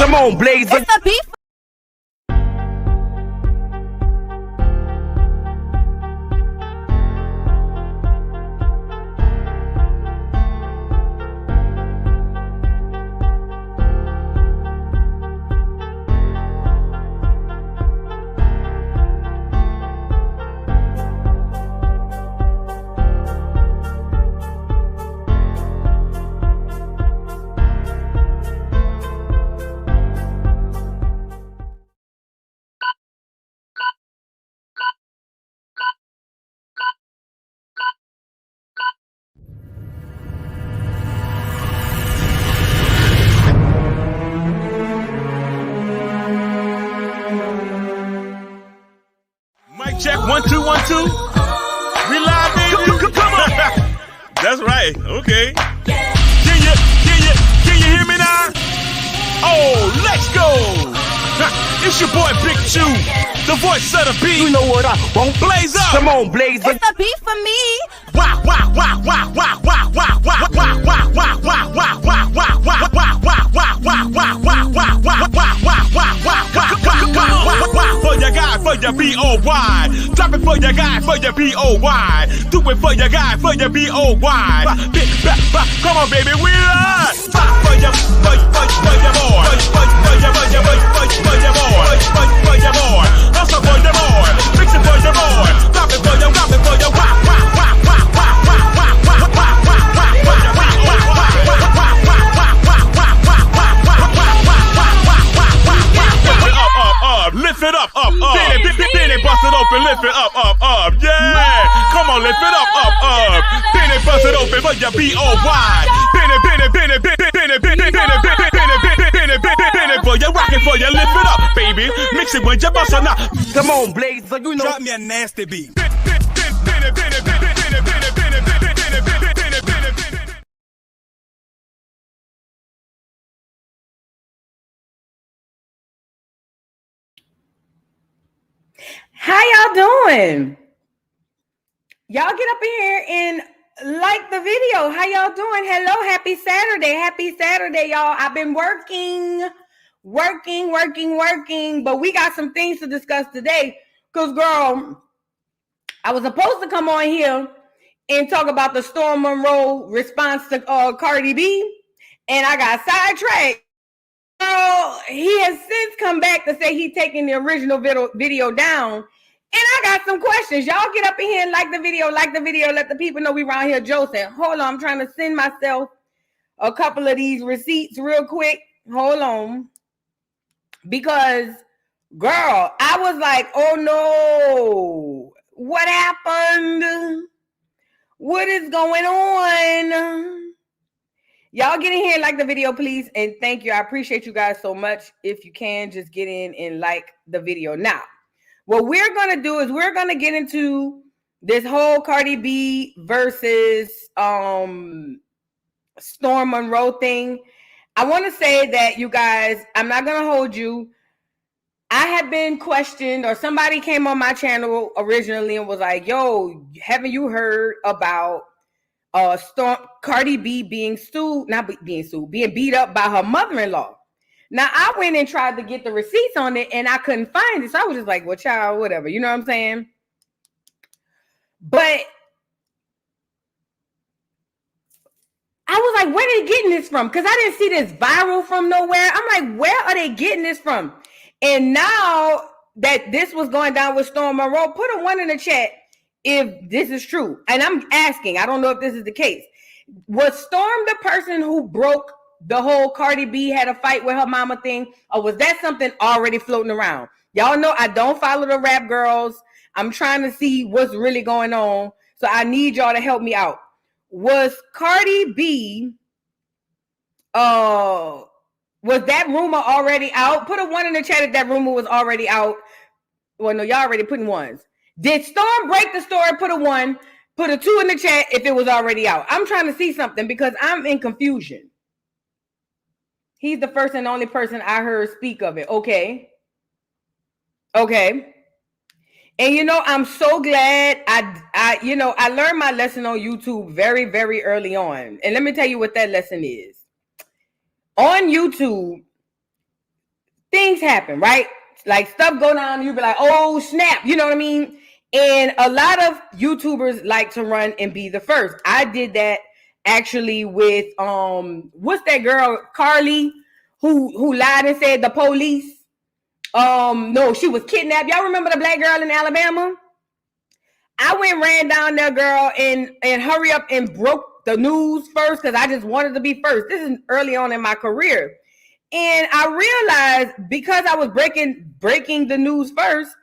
Come on, Blazer. It's the beef. Mic check, 1 2 1 2. We live, baby. Come on. That's right. Okay. Can you hear me now? Oh, let's go. It's your boy Big Chew, the voice of the beat. You know what I want? Blaze up. Come on, Blazer. It's the beef for me. Wah wah wah wah wah wah wah wah wah wah wah wah wah wah wah wah wah wah for your guy, for your B-O-Y. Drop it for your guy, for your B-O-Y. Do it for your guy, for your B-O-Y. Come on, baby, we are. For your boy. For your boy. Also for your boy. Fix it for your boy. Drop it for your lift it up. Then it bust it open, lift it up. Yeah. Come on, lift it up. Then it bust it open for your B-O-Y. Then it, for your rockin' for your lift it up, baby. Mix it with your bust or not. Come on, Blazer. You know. Drop me a nasty beat. How y'all doing? Y'all get up in here and like the video. How y'all doing? Hello, happy Saturday. Happy Saturday, y'all. I've been working, but we got some things to discuss today. Because, girl, I was supposed to come on here and talk about the Storm Monroe response to Cardi B, and I got sidetracked. Girl, he has since come back to say he's taking the original video down. And I got some questions. Y'all get up in here and like the video. Let the people know we around here Joseph. Hold on, I'm trying to send myself a couple of these receipts real quick. Hold on. Because, girl, I was like, oh no. What happened? What is going on? Y'all get in here and like the video, please. And thank you. I appreciate you guys so much. If you can, just get in and like the video. Now, what we're going to do is we're going to get into this whole Cardi B versus Storm Monroe thing. I want to say that, you guys, I'm not going to hold you. I have been questioned, or somebody came on my channel originally and was like, yo, haven't you heard about Cardi B being being beat up by her mother-in-law? Now, I went and tried to get the receipts on it, and I couldn't find it. So I was just like, well, child, whatever. You know what I'm saying? But I was like, where are they getting this from? Because I didn't see this viral from nowhere. I'm like, where are they getting this from? And now that this was going down with Storm Monroe, put a 1 in the chat if this is true. And I'm asking, I don't know if this is the case. Was Storm the person who broke the whole Cardi B had a fight with her mama thing? Or was that something already floating around? Y'all know I don't follow the rap girls. I'm trying to see what's really going on. So I need y'all to help me out. Was Cardi B, was that rumor already out? Put a 1 in the chat if that rumor was already out. Well, no, y'all already putting 1s. Did Storm break the story? Put a 1. Put a 2 in the chat if it was already out. I'm trying to see something because I'm in confusion. He's the first and only person I heard speak of it. Okay. And you know, I'm so glad I learned my lesson on YouTube very, very early on. And let me tell you what that lesson is. On YouTube, things happen, right? Like stuff go down and you be like, oh snap, you know what I mean? And a lot of YouTubers like to run and be the first. I did that actually with what's that girl, Carly, who lied and said the police. No, she was kidnapped. Y'all remember the black girl in Alabama? I ran down there, girl, and hurry up and broke the news first because I just wanted to be first. This is early on in my career. And I realized because I was breaking the news first,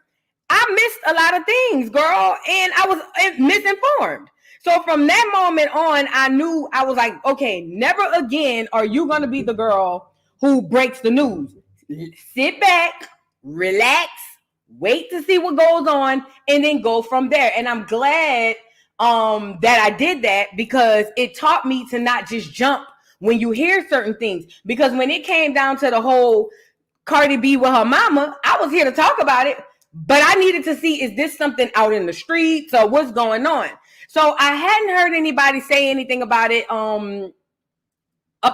I missed a lot of things, girl, and I was misinformed. So from that moment on, I knew, I was like, okay, never again are you going to be the girl who breaks the news. Sit back, relax, wait to see what goes on, and then go from there. And I'm glad that I did that because it taught me to not just jump when you hear certain things. Because when it came down to the whole Cardi B with her mama, I was here to talk about it, but I needed to see, is this something out in the streets or what's going on? So I hadn't heard anybody say anything about it up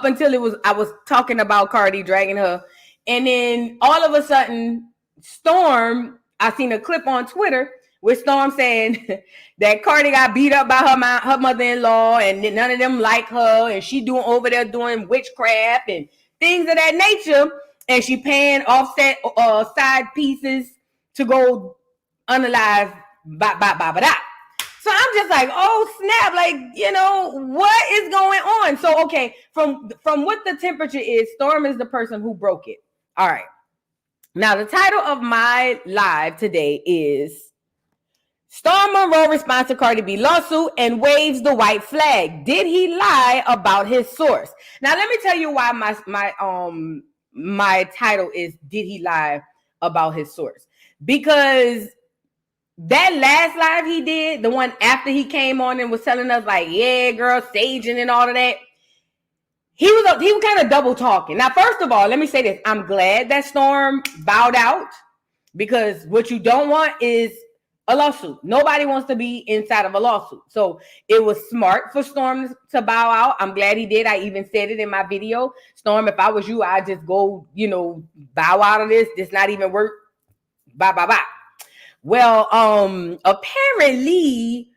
until I was talking about Cardi dragging her. And then all of a sudden, Storm, I seen a clip on Twitter with Storm saying that Cardi got beat up by her mother-in-law and none of them like her and she over there doing witchcraft and things of that nature. And she paying Offset side pieces to go unalive. So I'm just like, oh snap, like, you know, what is going on? So, okay, from what the temperature is, Storm is the person who broke it. All right. Now, the title of my live today is Storm Monroe responds to Cardi B lawsuit and waves the white flag. Did he lie about his source? Now, let me tell you why my title is Did he lie about his source? Because that last live he did, the one after he came on and was telling us like, yeah, girl, staging and all of that, he was kind of double talking. Now, first of all, let me say this. I'm glad that Storm bowed out because what you don't want is a lawsuit. Nobody wants to be inside of a lawsuit. So it was smart for Storm to bow out. I'm glad he did. I even said it in my video. Storm, if I was you, I'd just go, bow out of this. This not even work. Bye. Well, apparently,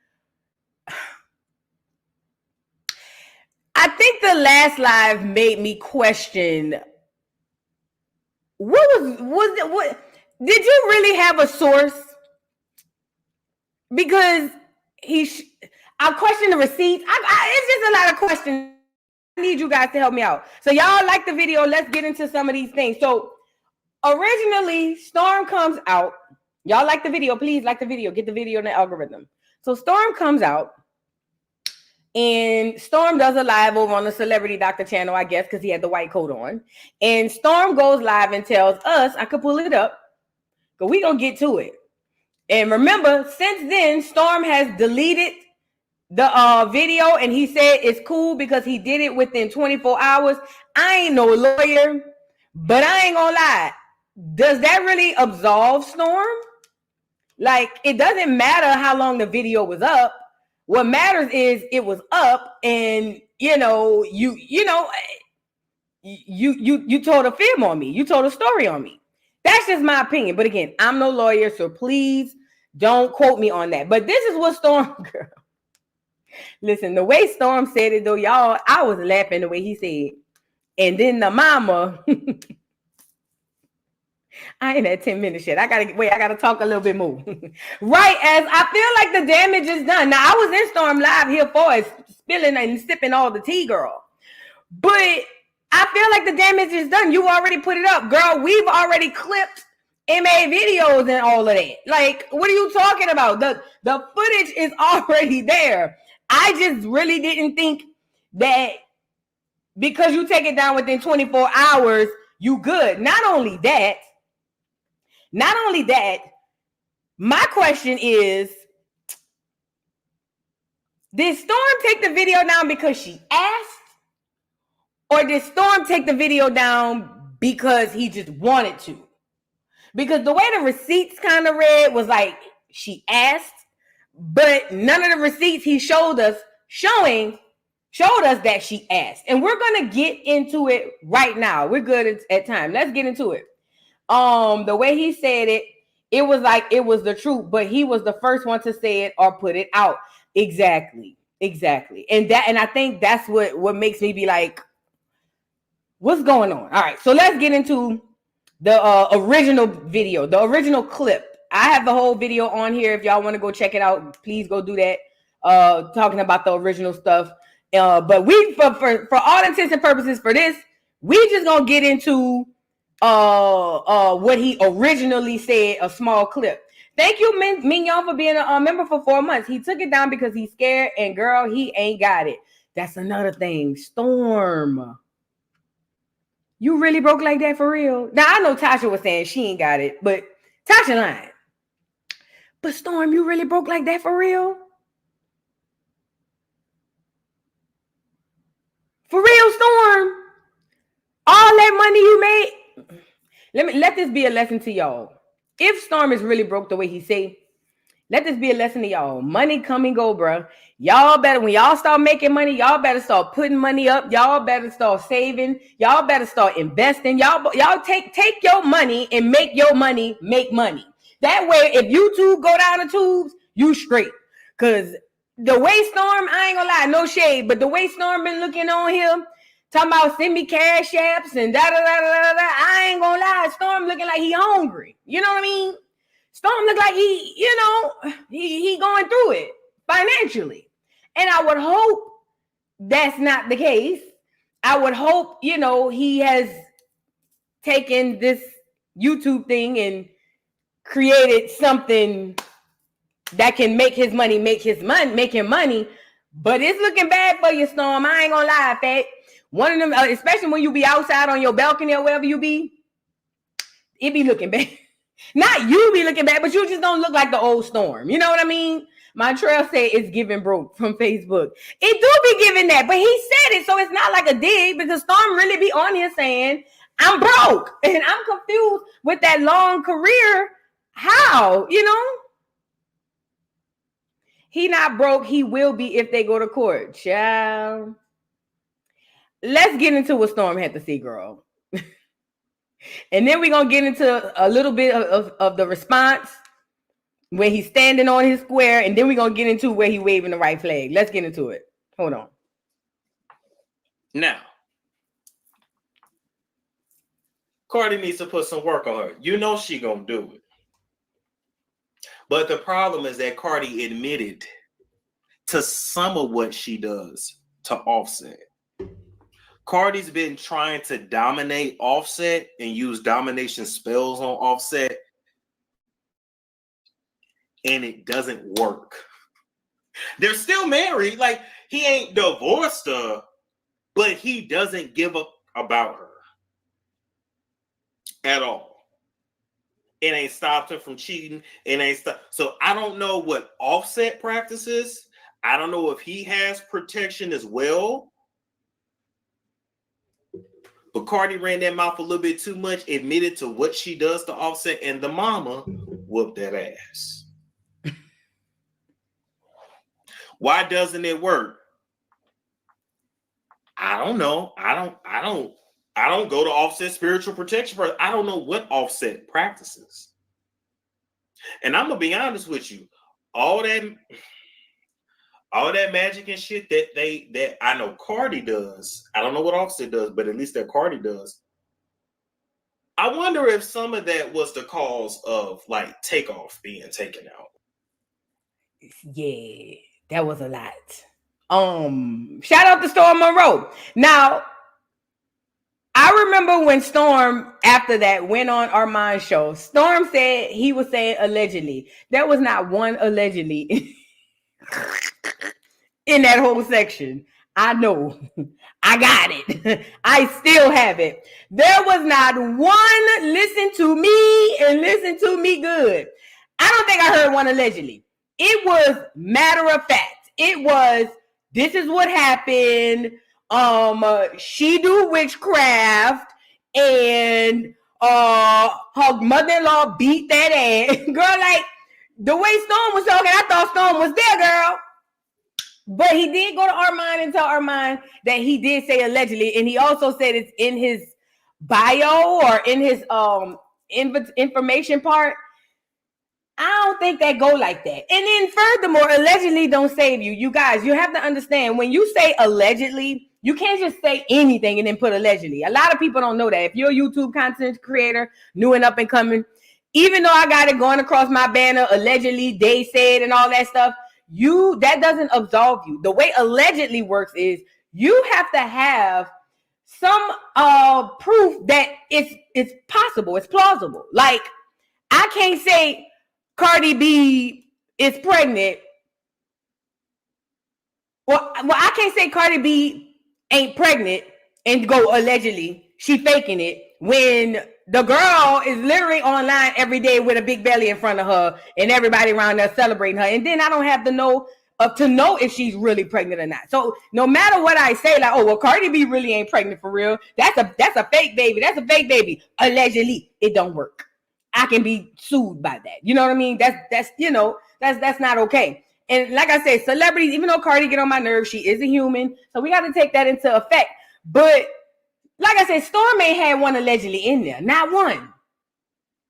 I think the last live made me question what did you really have a source? Because I question the receipts. It's just a lot of questions. I need you guys to help me out. So y'all like the video. Let's get into some of these things. So originally, Storm comes out. Y'all like the video. Please like the video. Get the video in the algorithm. So Storm comes out. And Storm does a live over on the Celebrity Doctor channel, I guess, because he had the white coat on. And Storm goes live and tells us, I could pull it up, but we're going to get to it. And remember, since then, Storm has deleted the video, and he said it's cool because he did it within 24 hours. I ain't no lawyer, but I ain't going to lie. Does that really absolve Storm? Like, it doesn't matter how long the video was up. What matters is it was up, and you told a fib on me. You told a story on me. That's just my opinion. But again, I'm no lawyer, so please don't quote me on that. But this is what Storm, girl. Listen, the way Storm said it though, y'all, I was laughing the way he said. And then the mama. I ain't at 10 minutes yet. I gotta talk a little bit more. Right as I feel like the damage is done. Now, I was in Storm Live here for it, spilling and sipping all the tea, girl. But I feel like the damage is done. You already put it up, girl. We've already clipped MA videos and all of that. Like, what are you talking about? The footage is already there. I just really didn't think that because you take it down within 24 hours, you good. Not only that, my question is, did Storm take the video down because she asked? Or did Storm take the video down because he just wanted to? Because the way the receipts kind of read was like, she asked, but none of the receipts he showed us that she asked. And we're going to get into it right now. We're good at time. Let's get into it. The way he said it, it was like it was the truth, but he was the first one to say it or put it out. Exactly. And I think that's what makes me be like, what's going on? All right, so let's get into the original video, the original clip. I have the whole video on here. If y'all want to go check it out, please go do that. Talking about the original stuff. But we, for all intents and purposes for this, we just gonna get into what he originally said, a small clip. Thank you, Mignon, for being a member for 4 months. He took it down because he's scared, and girl, he ain't got it. That's another thing. Storm, you really broke like that for real? Now, I know Tasha was saying she ain't got it, but Tasha lying. But Storm, you really broke like that for real? For real, Storm? All that money you made? Let this be a lesson to y'all. If Storm is really broke the way he say, let this be a lesson to y'all. Money come and go, bro. Y'all better, when y'all start making money, y'all better start putting money up. Y'all better start saving. Y'all better start investing. Y'all take your money and make your money make money. That way, if you two go down the tubes, you straight. Because the way Storm, I ain't gonna lie, no shade, but the way Storm been looking on him, talking about send me cash apps and da-da-da-da-da-da, I ain't gonna lie, Storm looking like he hungry. You know what I mean? Storm look like he going through it financially. And I would hope that's not the case. I would hope, he has taken this YouTube thing and created something that can make him money. But it's looking bad for you, Storm. I ain't gonna lie, Fat. One of them, especially when you be outside on your balcony or wherever you be, it be looking bad. Not you be looking bad, but you just don't look like the old Storm. You know what I mean? Montreal said it's giving broke from Facebook. It do be giving that, but he said it, so it's not like a dig, because Storm really be on here saying, I'm broke. And I'm confused with that long career. How? He not broke. He will be if they go to court. Child. Let's get into what Storm had to say, girl. And then we're going to get into a little bit of the response where he's standing on his square. And then we're going to get into where he's waving the right flag. Let's get into it. Hold on. Now, Cardi needs to put some work on her. You know she going to do it. But the problem is that Cardi admitted to some of what she does to Offset. Cardi's been trying to dominate Offset and use domination spells on Offset, and it doesn't work. They're still married. Like, he ain't divorced her, but he doesn't give up about her at all. It ain't stopped her from cheating. It ain't stopped. So I don't know what Offset practices. I don't know if he has protection as well. But Cardi ran that mouth a little bit too much, admitted to what she does to Offset, and the mama whooped that ass. Why doesn't it work? I don't know. I don't go to Offset spiritual protection. I don't know what Offset practices. And I'm gonna be honest with you, all that magic and shit that I know Cardi does. I don't know what Offset does, but at least that Cardi does. I wonder if some of that was the cause of like Takeoff being taken out. Yeah, that was a lot. Shout out to Storm Monroe. Now, I remember when Storm, after that, went on Armand's show. Storm said he was saying allegedly. There was not one allegedly in that whole section. I know. I got it. I still have it. There was not one listen to me and listen to me good. I don't think I heard one allegedly. It was matter of fact. It was, this is what happened. She do witchcraft and her mother-in-law beat that ass. Girl, like the way Storm was talking, I thought Storm was there, girl. But he did go to Armand and tell Armand that he did say allegedly, and he also said it's in his bio or in his information part, I don't think that go like that. And then furthermore, allegedly don't save you. You guys, you have to understand, when you say allegedly, you can't just say anything and then put allegedly. A lot of people don't know that. If you're a YouTube content creator, new and up and coming, even though I got it going across my banner, allegedly, they said, and all that stuff, that doesn't absolve you. The way allegedly works is you have to have some proof that it's possible, it's plausible. Like, I can't say Cardi B is pregnant. Well, I can't say Cardi B ain't pregnant and go allegedly. She faking it when the girl is literally online every day with a big belly in front of her and everybody around there celebrating her. And then I don't have to know if she's really pregnant or not. So no matter what I say, like, oh, well, Cardi B really ain't pregnant for real. That's a fake baby. That's a fake baby. Allegedly, it don't work. I can be sued by that. You know what I mean? That's not okay. And like I said, celebrities, even though Cardi get on my nerves, she is a human. So we got to take that into effect. But like I said, Storm ain't had one allegedly in there. Not one.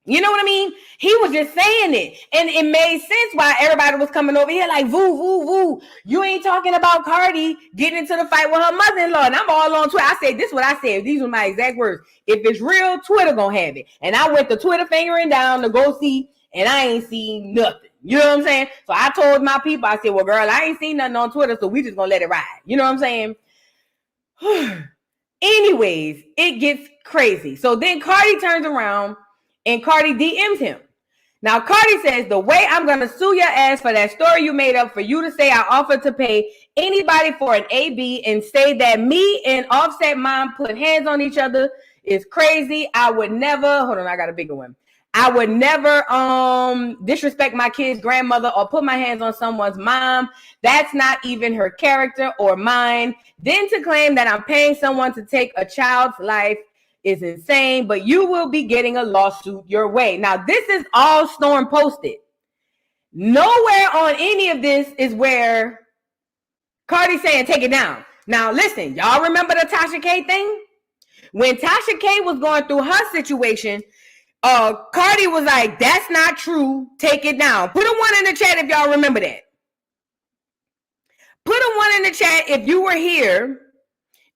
You know what I mean? He was just saying it. And it made sense why everybody was coming over here like, voo, voo, voo. You ain't talking about Cardi getting into the fight with her mother-in-law. And I'm all on Twitter. I said, this is what I said. These were my exact words. If it's real, Twitter gonna have it. And I went to Twitter fingering down to go see, and I ain't seen nothing. You know what I'm saying? So I told my people, I said, well, girl, I ain't seen nothing on Twitter, so we just gonna let it ride. You know what I'm saying? Anyways, it gets crazy. So then Cardi turns around and Cardi DMs him. Now, Cardi says, the way I'm going to sue your ass for that story you made up for you to say I offered to pay anybody for an AB and say that me and Offset mom put hands on each other is crazy. I would never, hold on, I got a bigger one. I would never disrespect my kid's grandmother or put my hands on someone's mom. That's not even her character or mine. Then to claim that I'm paying someone to take a child's life is insane, but you will be getting a lawsuit your way. Now, this is all Storm posted. Nowhere on any of this is where Cardi's saying take it down. Now, listen, y'all remember the Tasha K thing? When Tasha K was going through her situation, Cardi was like, that's not true. Take it down. Put a 1 in the chat if y'all remember that. Put a 1 in the chat if you were here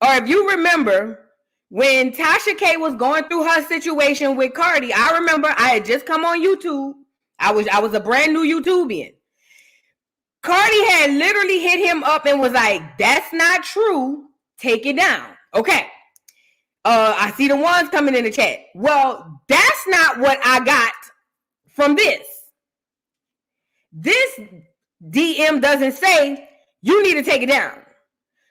or if you remember when Tasha K was going through her situation with Cardi. I remember I had just come on YouTube. I was a brand new YouTubian. Cardi had literally hit him up and was like, that's not true. Take it down. Okay. I see the ones coming in the chat. Well, that's not what I got from this. This DM doesn't say you need to take it down.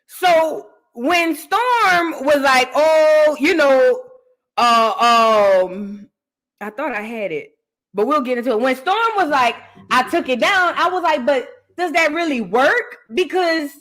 So when Storm was like, oh, I thought I had it, but we'll get into it. When Storm was like, I took it down, I was like, but does that really work? Because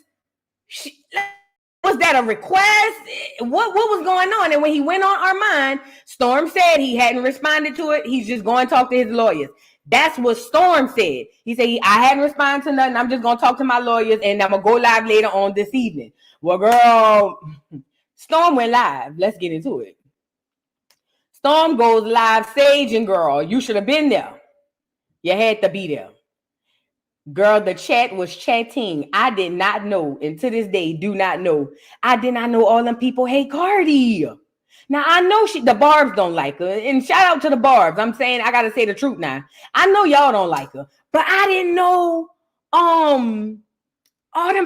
was that a request? What was going on? And when he went on Armand, Storm said he hadn't responded to it. He's just going to talk to his lawyers. That's what Storm said. He said, I hadn't responded to nothing. I'm just going to talk to my lawyers and I'm going to go live later on this evening. Well, girl, Storm went live. Let's get into it. Storm goes live saging, girl. You should have been there. You had to be there. Girl, the chat was chatting. I did not know, and to this day, do not know. I did not know all them people hate Cardi. Now, I know the Barbs don't like her, and shout out to the Barbs. I'm saying, I got to say the truth now. I know y'all don't like her, but I didn't know all them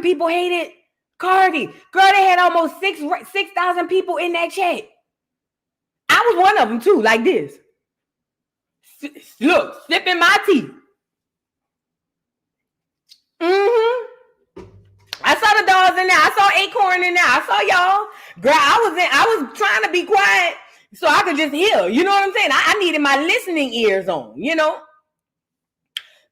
people hated Cardi. Girl, they had almost 6,000 people in that chat. I was one of them, too, like this. Look, sipping my tea. I saw the dogs in there. I saw Acorn in there. I saw y'all. Girl, I was trying to be quiet so I could just hear. You know what I'm saying? I needed my listening ears on,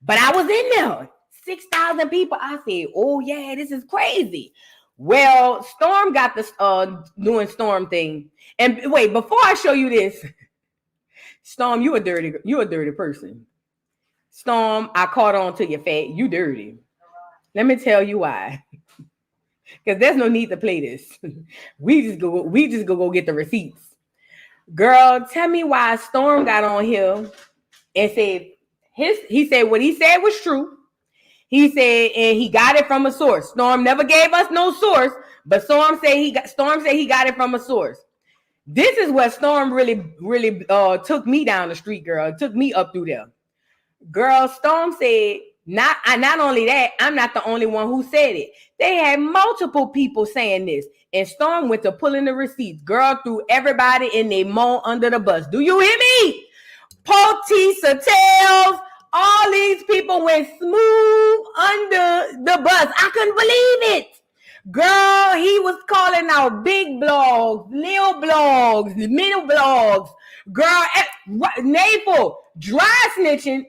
But I was in there. 6,000 people. I said, oh, yeah, this is crazy. Well, Storm got this doing Storm thing. And wait, before I show you this, Storm, you a dirty person. Storm, I caught on to your fat. You dirty. Let me tell you why. Because there's no need to play this. We just go get the receipts. Girl, tell me why Storm got on here and said he said what he said was true. He said, and he got it from a source. Storm never gave us no source, but Storm said he got it from a source. This is what Storm really took me down the street, girl. It took me up through there. Girl, Storm said, not only that, I'm not the only one who said it. They had multiple people saying this. And Storm went to pulling the receipts. Girl, threw everybody in their moan under the bus. Do you hear me? Potisa Tails, all these people went smooth under the bus. I couldn't believe it. Girl, he was calling out big blogs, little blogs, middle blogs. Girl, Naples, dry snitching.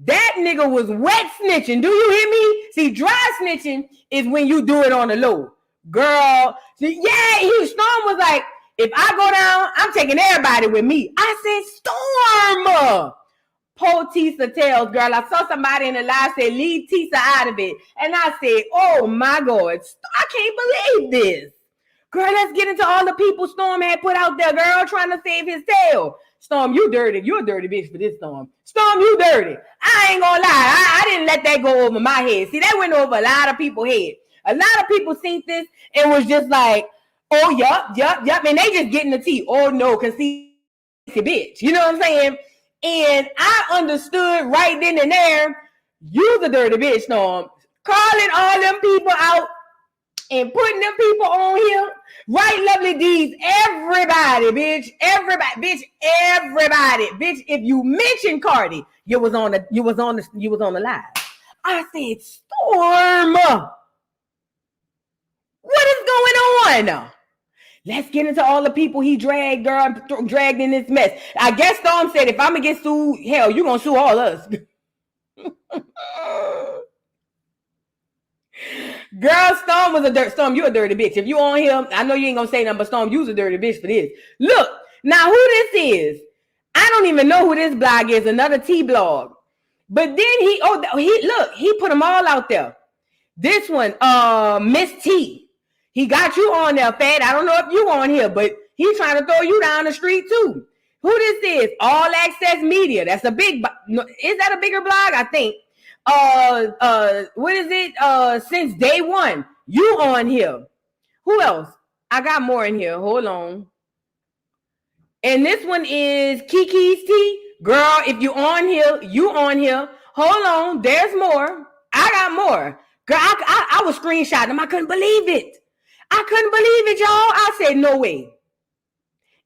That nigga was wet snitching. Do you hear me? See, dry snitching is when you do it on the low. Girl, yeah, Storm was like, if I go down, I'm taking everybody with me. I said, Storm. Potisa Tails, girl. I saw somebody in the live say, leave Tisa out of it. And I said, oh my God, I can't believe this. Girl, let's get into all the people Storm had put out there, girl, trying to save his tail. Storm, you dirty. You're a dirty bitch for this, Storm. Storm, you dirty. I ain't gonna lie. I didn't let that go over my head. See, that went over a lot of people's head. A lot of people seen this and was just like, oh, yup. And they just getting the tea. Oh, no, because see, bitch. You know what I'm saying? And I understood right then and there, you the dirty bitch, Storm. Calling all them people out and putting them people on here. Right, lovely D's. Everybody, bitch. Everybody. Bitch, if you mention Cardi, you was on the live. I said, Storm. What is going on? Let's get into all the people he dragged in this mess. I guess Storm said, if I'm going to get sued, hell, you're going to sue all us. Girl, Storm was Storm, you a dirty bitch. If you on here, I know you ain't going to say nothing, but Storm, you's a dirty bitch for this. Look, now who this is, I don't even know who this blog is, another T blog. But then he put them all out there. This one, Miss T. He got you on there, Fat. I don't know if you on here, but he's trying to throw you down the street too. Who this is? All Access Media. That's a big. Is that a bigger blog? I think. What is it? Since day one, you on here. Who else? I got more in here. Hold on. And this one is Kiki's Tea. Girl, if you on here, you on here. Hold on. There's more. I got more. Girl, I was screenshotting them. I couldn't believe it. I couldn't believe it, y'all. I said, no way.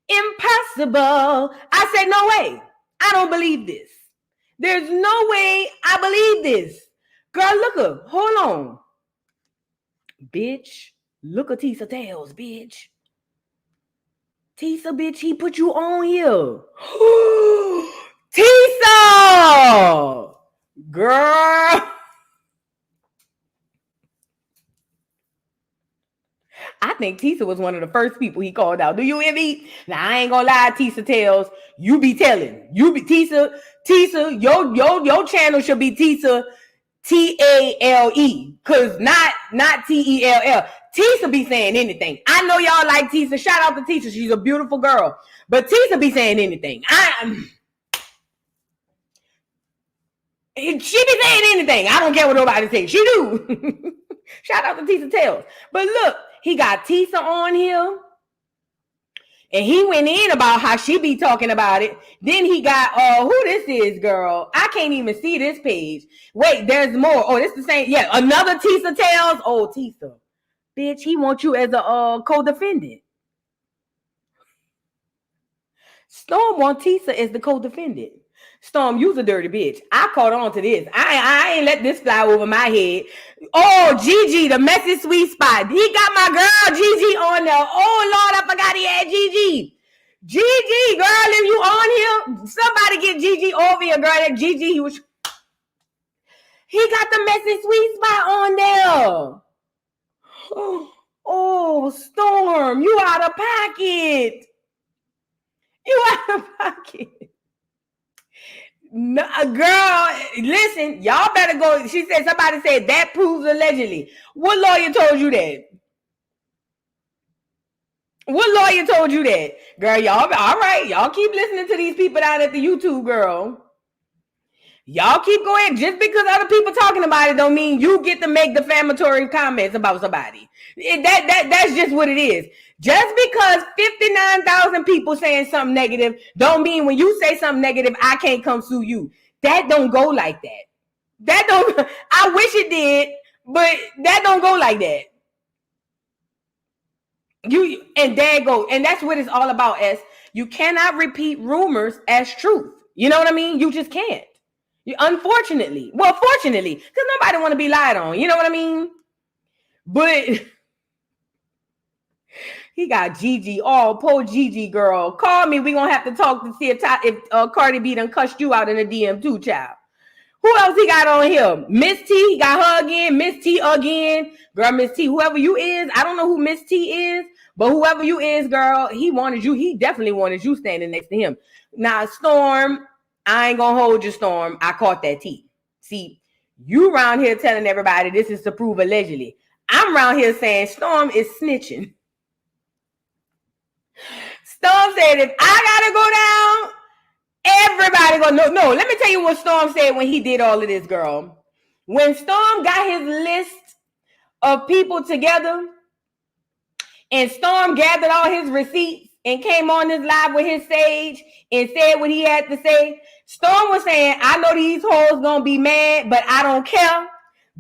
Impossible. I said, no way. I don't believe this. There's no way I believe this. Girl, look up. Hold on. Bitch. Look at Tisa Tails, bitch. Tisa, bitch, he put you on here. Tisa! Girl. I think Tisa was one of the first people he called out. Do you hear me? Now, I ain't gonna lie, Tisa Tails. You be telling. You be Tisa, your channel should be Tisa Tale. Cause not Tell. Tisa be saying anything. I know y'all like Tisa. Shout out to Tisa. She's a beautiful girl. But Tisa be saying anything. She be saying anything. I don't care what nobody says. She do. Shout out to Tisa Tails. But look, he got Tisa on here. And he went in about how she be talking about it. Then he got, who this is, girl? I can't even see this page. Wait, there's more. Oh, this the same. Yeah, another Tisa Tails. Oh, Tisa. Bitch, he wants you as a co-defendant. Storm wants Tisa as the co-defendant. Storm, you's a dirty bitch. I caught on to this. I ain't let this fly over my head. Oh, Gigi, the messy sweet spot. He got my girl Gigi on there. Oh, Lord, I forgot he had Gigi. Gigi, girl, if you on here, somebody get Gigi over here, girl. That Gigi, he got the messy sweet spot on there. Oh, Storm, you out of pocket. You out of pocket. No, girl, listen, y'all better go. She said, somebody said that proves allegedly. What lawyer told you that? What lawyer told you that? Girl, y'all, all right. Y'all keep listening to these people down at the YouTube, girl. Y'all keep going. Just because other people talking about it don't mean you get to make defamatory comments about somebody. That's just what it is. Just because 59,000 people saying something negative don't mean when you say something negative, I can't come sue you. That don't go like that. That don't, I wish it did, but that don't go like that. You and there go, and that's what it's all about. As you cannot repeat rumors as truth. You know what I mean? You just can't. Unfortunately, well, fortunately, because nobody want to be lied on. You know what I mean? But he got Gigi. Oh, poor Gigi girl. Call me. We gonna have to talk to see if Cardi B done cussed you out in the DM too, child. Who else he got on here? Miss T, he got her again. Miss T again. Girl, Miss T, whoever you is, I don't know who Miss T is, but whoever you is, girl, he wanted you. He definitely wanted you standing next to him. Now, Storm, I ain't gonna hold you, Storm. I caught that T. See, you around here telling everybody this is to prove allegedly. I'm around here saying Storm is snitching. Storm said, if I gotta go down, everybody gonna know. No, let me tell you what Storm said when he did all of this, girl. When Storm got his list of people together and Storm gathered all his receipts and came on this live with his sage and said what he had to say, Storm was saying, I know these hoes gonna be mad, but I don't care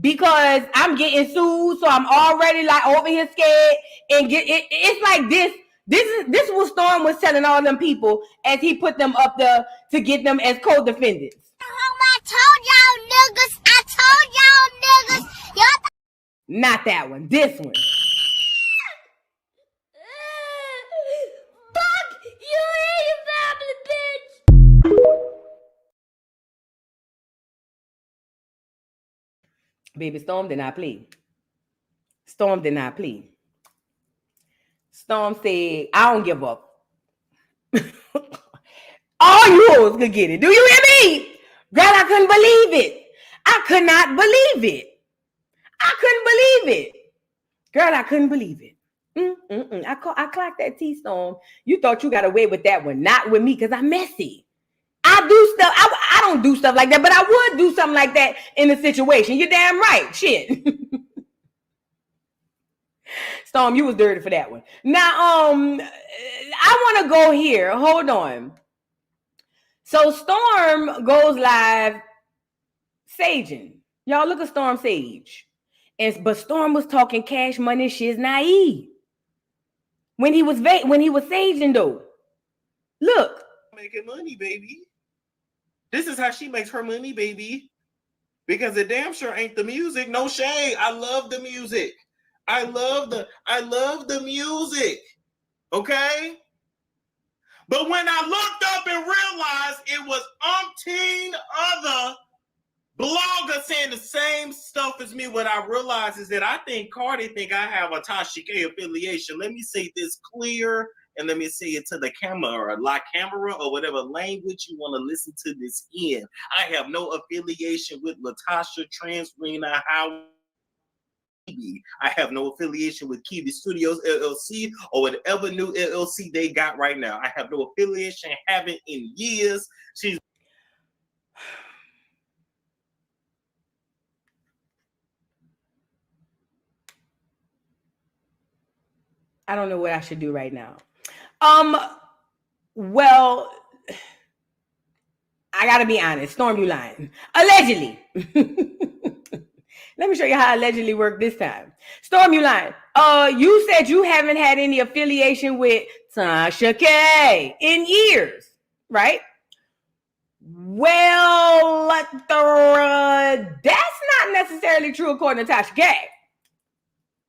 because I'm getting sued, so I'm already like over here scared and get it. It's like this. This is what Storm was telling all them people as he put them up there to get them as co-defendants. I told y'all niggas. Not that one. This one. Fuck you and your family, bitch. Baby, Storm did not play. Storm did not play. Storm said, I don't give up. All you hoes could get it. Do you hear me? Girl, I couldn't believe it. I could not believe it. I couldn't believe it. Girl, I couldn't believe it. I clocked that T-Storm. You thought you got away with that one. Not with me, because I'm messy. I do stuff. I don't do stuff like that, but I would do something like that in a situation. You're damn right. Shit. Storm, you was dirty for that one. Now, I want to go here. Hold on. So Storm goes live saging. Y'all look at Storm sage. But Storm was talking cash money shiz naive. When he was saging though. Look. Making money, baby. This is how she makes her money, baby. Because it damn sure ain't the music. No shade. I love the music. I love the music. Okay? But when I looked up and realized it was umpteen other bloggers saying the same stuff as me, what I realized is that I think Cardi think I have a Tasha K affiliation. Let me say this clear, and let me say it to the camera or la camera or whatever language you want to listen to this in. I have no affiliation with Latasha Transrena Howard. I have no affiliation with Kiwi Studios LLC or whatever new LLC they got right now. I have no affiliation, haven't in years. She's I don't know what I should do right now. Well, I gotta be honest. Storm, you lying. Allegedly. Let me show you how allegedly worked this time. Storm, you lying. You said you haven't had any affiliation with Tasha K in years, right? Well, that's not necessarily true according to Tasha K.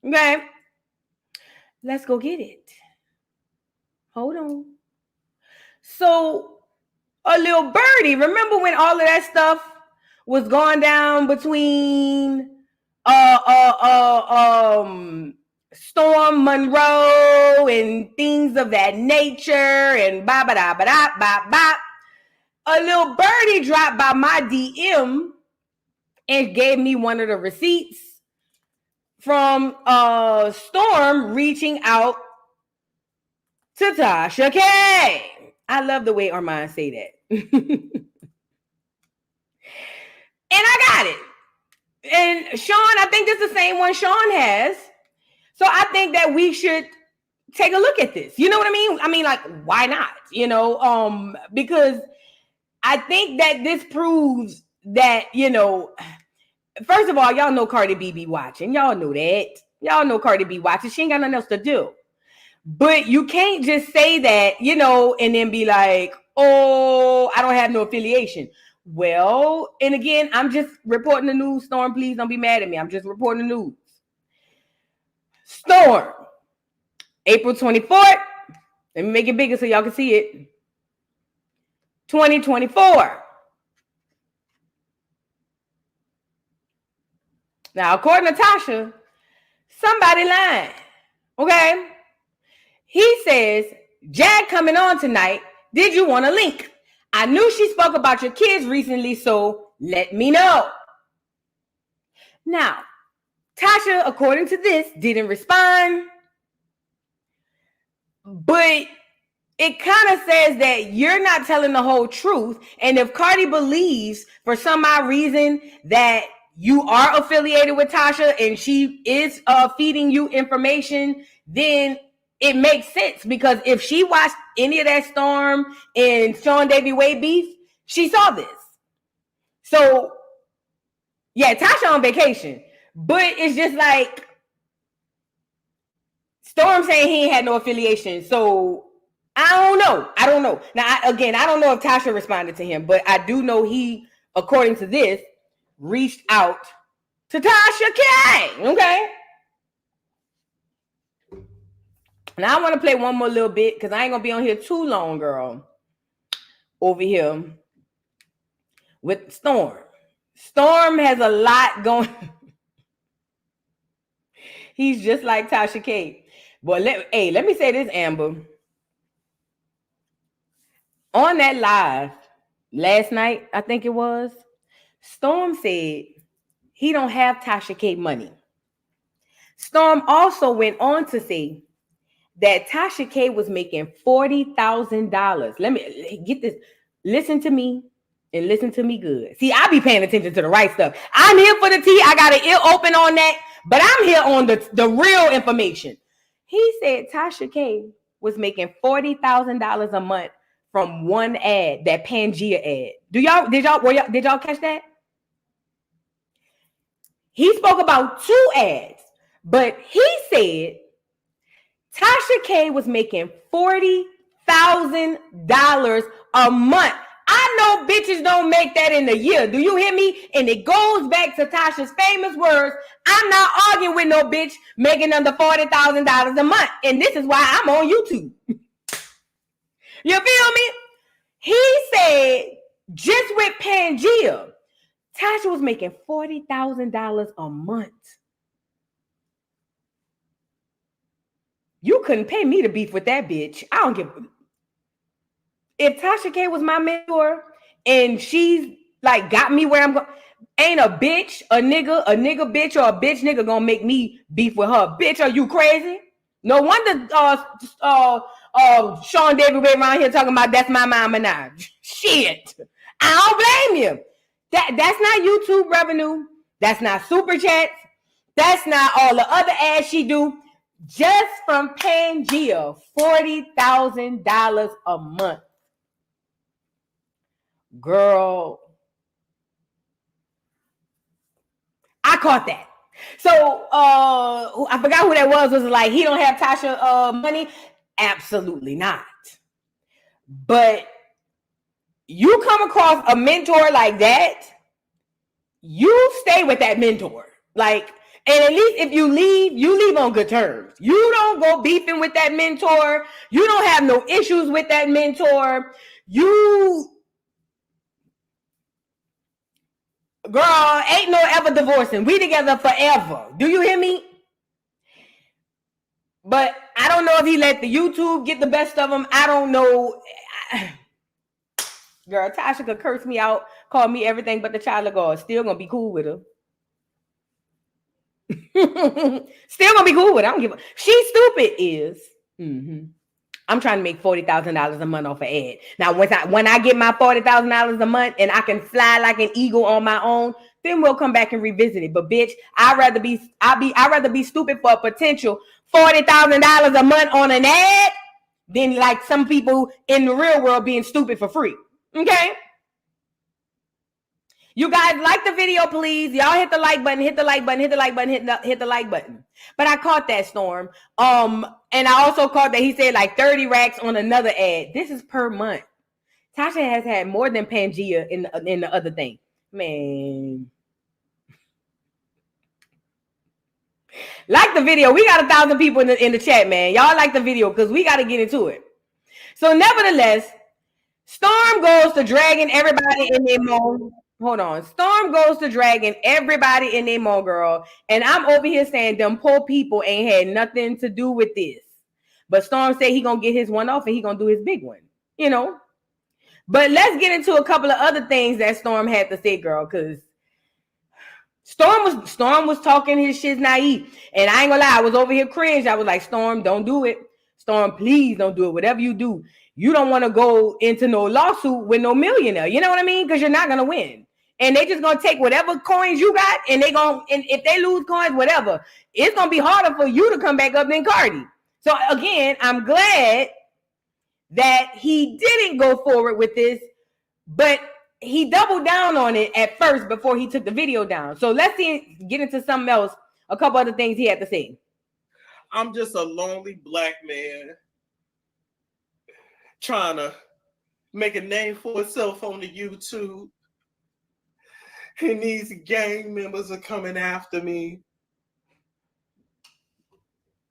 Okay. Let's go get it. Hold on. So, a little birdie, remember when all of that stuff was going down between Storm Monroe and things of that nature and ba-ba-da-ba-da-ba-ba. A little birdie dropped by my DM and gave me one of the receipts from Storm reaching out to Tasha K. I love the way Armand say that. And I got it. And Sean, I think this is the same one Sean has. So I think that we should take a look at this. You know what I mean? I mean, like, why not? You know, because I think that this proves that, you know, first of all, y'all know Cardi B be watching. Y'all know that. Y'all know Cardi B watching. She ain't got nothing else to do. But you can't just say that, you know, and then be like, oh, I don't have no affiliation. Well, and again, I'm just reporting the news. Storm, please don't be mad at me. I'm just reporting the news. Storm, April 24th. Let me make it bigger so y'all can see it. 2024. Now, according to Tasha, somebody lying. Okay? He says, Jag coming on tonight. Did you want a link? I knew she spoke about your kids recently, so let me know. Now, Tasha, according to this, didn't respond. But it kind of says that you're not telling the whole truth. And if Cardi believes for some odd reason that you are affiliated with Tasha and she is feeding you information, then it makes sense. Because if she watched any of that Storm and Sean Davy Wade beef, she saw this. So, yeah, Tasha on vacation. But it's just like Storm saying he ain't had no affiliation. So, I don't know. Now, I don't know if Tasha responded to him, but I do know he, according to this, reached out to Tasha K. Okay. Now I want to play one more little bit because I ain't gonna be on here too long, girl. Over here with Storm. Storm has a lot going. He's just like Tasha K. But let me say this, Amber. On that live last night, I think it was, Storm said he don't have Tasha K money. Storm also went on to say that Tasha K was making $40,000. Let me get this. Listen to me and listen to me good. See, I be paying attention to the right stuff. I'm here for the tea. I got an ear open on that, but I'm here on the real information. He said Tasha K was making $40,000 a month from one ad, that Pangea ad. Did y'all catch that? He spoke about 2 ads, but he said Tasha K was making $40,000 a month. I know bitches don't make that in a year. Do you hear me? And it goes back to Tasha's famous words. I'm not arguing with no bitch making under $40,000 a month. And this is why I'm on YouTube. You feel me? He said just with Pangea, Tasha was making $40,000 a month. You couldn't pay me to beef with that bitch. I don't give. If Tasha K was my mentor and she's like got me where I'm going, ain't a bitch, a nigga bitch, or a bitch nigga gonna make me beef with her. Bitch, are you crazy? No wonder Sean David way around here talking about that's my mama now. Shit. I don't blame you. That's not YouTube revenue. That's not super chats. That's not all the other ads she do. Just from Pangea, $40,000 a month. Girl, I caught that. So I forgot who that was. Was like, he don't have Tasha money? Absolutely not. But you come across a mentor like that, you stay with that mentor. Like, and at least if you leave on good terms. You don't go beefing with that mentor. You don't have no issues with that mentor. Girl, ain't no ever divorcing. We together forever. Do you hear me? But I don't know if he let the YouTube get the best of him. I don't know. Girl, Tasha could curse me out, call me everything but the child of God. Still gonna be cool with her. Still gonna be cool with her. I don't give a. She's stupid is. Mm-hmm. I'm trying to make $40,000 a month off an ad. Now, when I get my $40,000 a month and I can fly like an eagle on my own, then we'll come back and revisit it. But bitch, I'd rather be stupid for a potential $40,000 a month on an ad than like some people in the real world being stupid for free. Okay? You guys like the video, please. Y'all hit the like button, hit the like button, hit the like button, hit the like button. But I caught that, Storm. And I also caught that he said like 30 racks on another ad. This is per month. Tasha has had more than Pangea in the other thing. Man. Like the video. We got 1,000 people in the chat, man. Y'all like the video because we got to get into it. So nevertheless, Storm goes to dragging everybody in their mode. Hold on. Storm goes to dragging everybody in their mall, girl. And I'm over here saying them poor people ain't had nothing to do with this. But Storm said he gonna get his one off and he gonna do his big one. You know? But let's get into a couple of other things that Storm had to say, girl, because Storm was talking his shit's naive. And I ain't gonna lie, I was over here cringe. I was like, Storm, don't do it. Storm, please don't do it. Whatever you do, you don't want to go into no lawsuit with no millionaire. You know what I mean? Because you're not gonna win. And they just gonna take whatever coins you got, and if they lose coins, whatever, it's gonna be harder for you to come back up than Cardi. So again, I'm glad that he didn't go forward with this, but he doubled down on it at first before he took the video down. So let's get into something else. A couple other things he had to say. I'm just a lonely black man trying to make a name for himself on the YouTube. And these gang members are coming after me.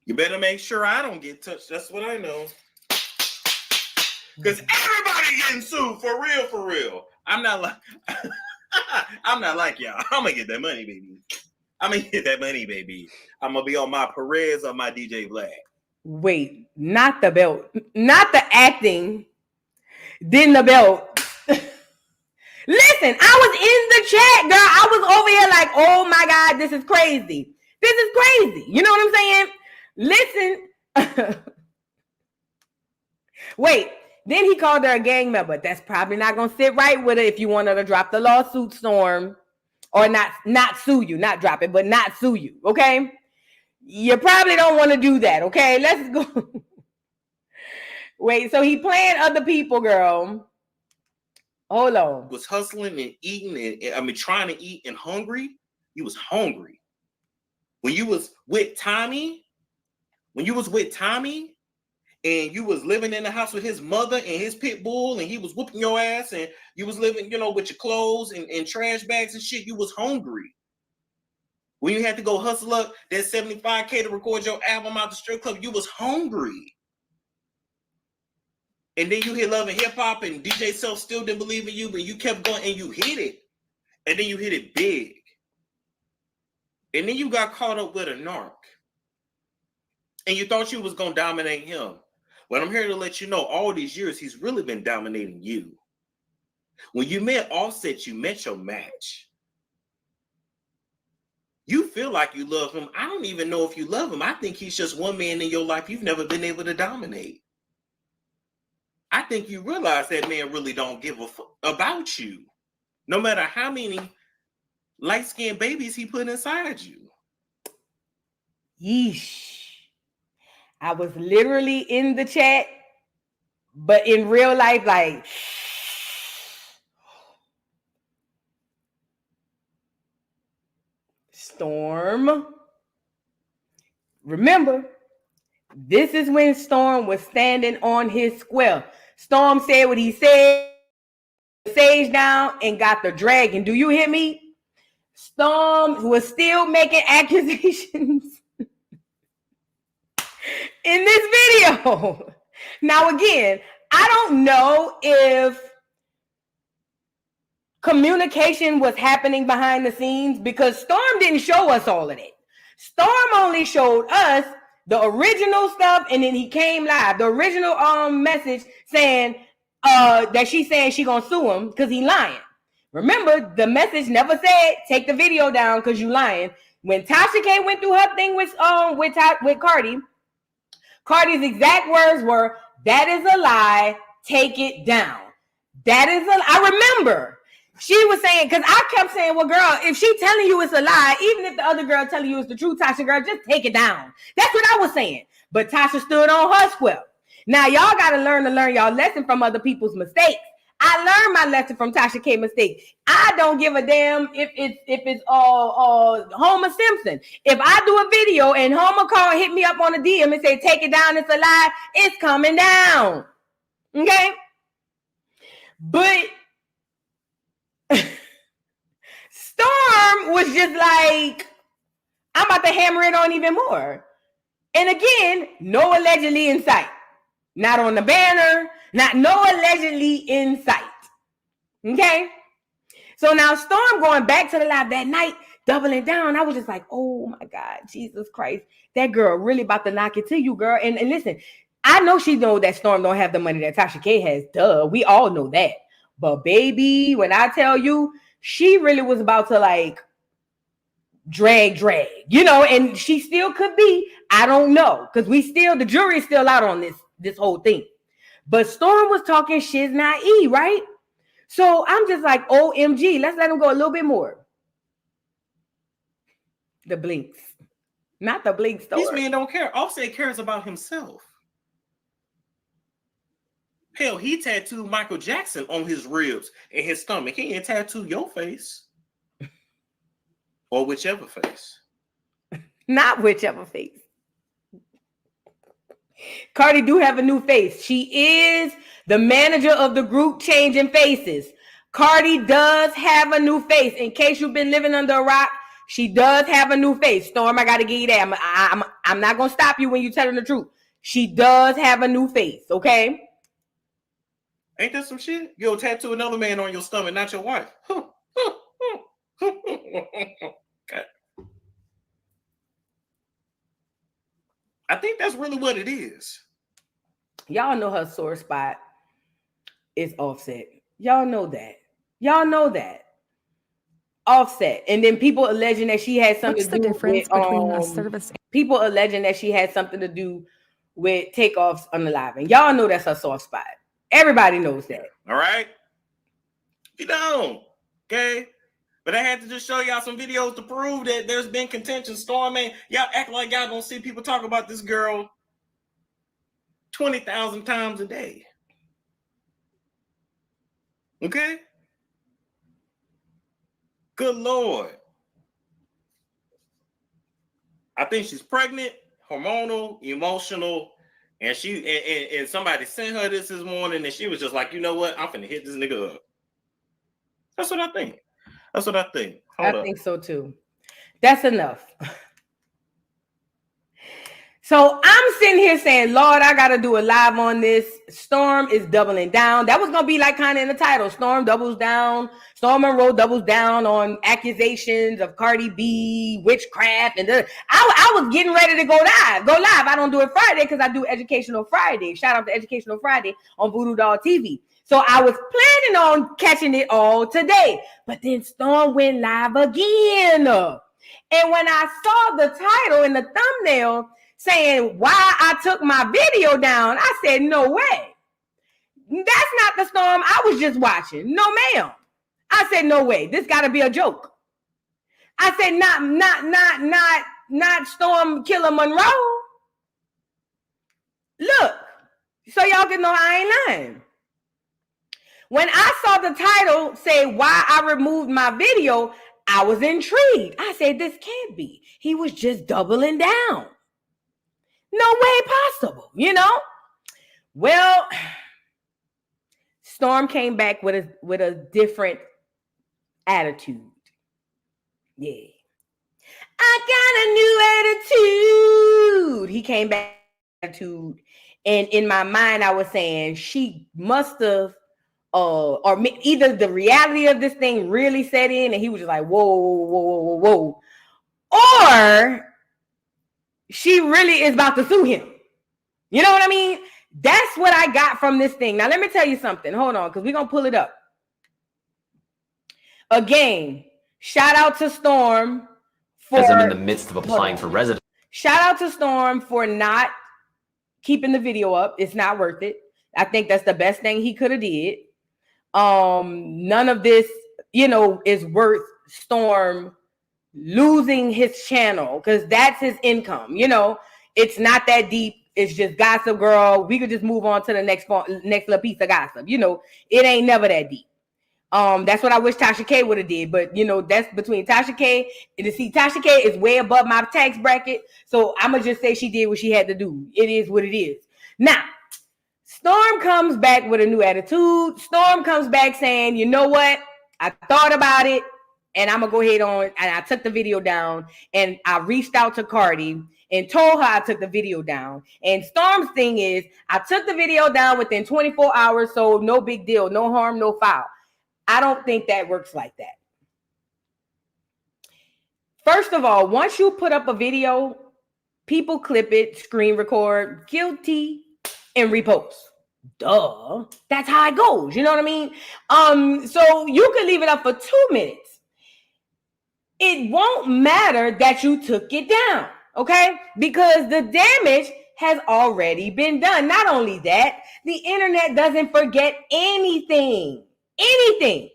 You better make sure I don't get touched. That's what I know. Because everybody getting sued for real. I'm not like y'all. I'm gonna get that money, baby. I'm gonna be on my Perez or my DJ Black. Wait, not the belt, not the acting, then the belt. Listen, I was in the chat, girl. I was over here like, oh my God, this is crazy. This is crazy. You know what I'm saying? Listen. Wait, then he called her a gang member. That's probably not going to sit right with her if you want her to drop the lawsuit, Storm. Or not sue you. Not drop it, but not sue you. Okay? You probably don't want to do that. Okay? Let's go. Wait, so he playing other people, girl. Hold on. Was hustling and eating and trying to eat and hungry. You was hungry. When you was with Tommy and you was living in the house with his mother and his pit bull and he was whooping your ass and you was living, with your clothes and trash bags and shit, you was hungry. When you had to go hustle up that $75K to record your album out the strip club, you was hungry. And then you hit Love and Hip Hop and DJ Self still didn't believe in you, but you kept going and you hit it. And then you hit it big. And then you got caught up with a narc. And you thought you was going to dominate him. But I'm here to let you know, all these years, he's really been dominating you. When you met Offset, you met your match. You feel like you love him. I don't even know if you love him. I think he's just one man in your life you've never been able to dominate. I think you realize that man really don't give a fuck about you. No matter how many light-skinned babies he put inside you. Yeesh. I was literally in the chat, but in real life, like, Storm. Remember, this is when Storm was standing on his square. Storm said what he said, sage down and got the dragon. Do you hear me? Storm was still making accusations in this video. Now, again, I don't know if communication was happening behind the scenes because Storm didn't show us all of it. Storm only showed us the original stuff, and then he came live. The original message saying that she's saying she gonna sue him because he lying. Remember, the message never said take the video down because you lying. When Tasha K went through her thing with Cardi, Cardi's exact words were, "That is a lie. Take it down." That is I remember she was saying, because I kept saying, well, girl, if she telling you it's a lie, even if the other girl telling you it's the truth, Tasha, girl, just take it down. That's what I was saying. But Tasha stood on her square. Now, y'all got to learn y'all lesson from other people's mistakes. I learned my lesson from Tasha K mistake. I don't give a damn if it's Homer Simpson. If I do a video and Homer hit me up on a DM and say, take it down, it's a lie, it's coming down. Okay? But Storm was just like, I'm about to hammer it on even more. And again, no allegedly in sight. Not on the banner, no allegedly in sight. Okay? So now Storm going back to the live that night, doubling down. I was just like, oh my God, Jesus Christ. That girl really about to knock it to you, girl. And listen, I know she know that Storm don't have the money that Tasha K has. Duh, we all know that. But baby, when I tell you, she really was about to like drag, and she still could be. I don't know, because the jury is still out on this whole thing. But Storm was talking shiz naive, right? So I'm just like, OMG, let's let him go a little bit more. The blinks, not the blink store. These men don't care. Offset cares about himself. Hell, he tattooed Michael Jackson on his ribs and his stomach. He ain't tattoo your face. Or whichever face. Not whichever face. Cardi do have a new face. She is the manager of the group Changing Faces. Cardi does have a new face. In case you've been living under a rock, she does have a new face. Storm, I got to give you that. I'm not going to stop you when you're telling the truth. She does have a new face, okay? Ain't that some shit? You'll tattoo another man on your stomach, not your wife. Okay. I think that's really what it is. Y'all know her sore spot is Offset. Y'all know that. Offset. And then people alleging that she had something to do with people alleging that she had something to do with takeoffs on the live. And y'all know that's her soft spot. Everybody knows that. All right. You don't. Okay. But I had to just show y'all some videos to prove that there's been contention. Storm, man, y'all act like y'all don't see people talk about this girl 20,000 times a day. Okay? Good Lord. I think she's pregnant, hormonal, emotional, and and somebody sent her this morning, and she was just like, you know what? I'm finna hit this nigga up. That's what I think. Hold up. I think so too. That's enough. So I'm sitting here saying, Lord, I got to do a live on this. Storm is doubling down. That was going to be like kind of in the title. Storm doubles down. Storm Monroe doubles down on accusations of Cardi B, witchcraft. And I was getting ready to go live. I don't do it Friday because I do Educational Friday. Shout out to Educational Friday on Voodoo Doll TV. So I was planning on catching it all today. But then Storm went live again. And when I saw the title and the thumbnail saying why I took my video down, I said, no way. That's not the Storm I was just watching. No, ma'am. I said, no way. This got to be a joke. I said, not Storm Killer Monroe. Look, so y'all can know I ain't lying. When I saw the title say why I removed my video, I was intrigued. I said, this can't be. He was just doubling down. No way possible, Well, Storm came back with a different attitude. Yeah. I got a new attitude. He came back with attitude. And in my mind, I was saying she must have or either the reality of this thing really set in and he was just like, whoa. Or she really is about to sue him. You know what I mean? That's what I got from this thing. Now, let me tell you something. Hold on, because we're going to pull it up. Again, shout out to Storm for... As I'm in the midst of applying for residence. Shout out to Storm for not keeping the video up. It's not worth it. I think that's the best thing he could have did. None of this, is worth Storm losing his channel because that's his income. It's not that deep. It's just gossip, girl. We could just move on to the next little piece of gossip. It ain't never that deep. That's what I wish Tasha K would have did, but that's between Tasha K and Tasha K is way above my tax bracket, so I'm gonna just say she did what she had to do. It is what it is. Now, Storm comes back with a new attitude. Storm comes back saying, you know what? I thought about it, and I'm gonna go ahead on, and I took the video down, and I reached out to Cardi and told her I took the video down. And Storm's thing is, I took the video down within 24 hours, so no big deal, no harm, no foul. I don't think that works like that. First of all, once you put up a video, people clip it, screen record, guilty, and repost. Duh. That's how it goes. You know what I mean? So you can leave it up for 2 minutes. It won't matter that you took it down, okay? Because the damage has already been done. Not only that, the internet doesn't forget anything. Anything.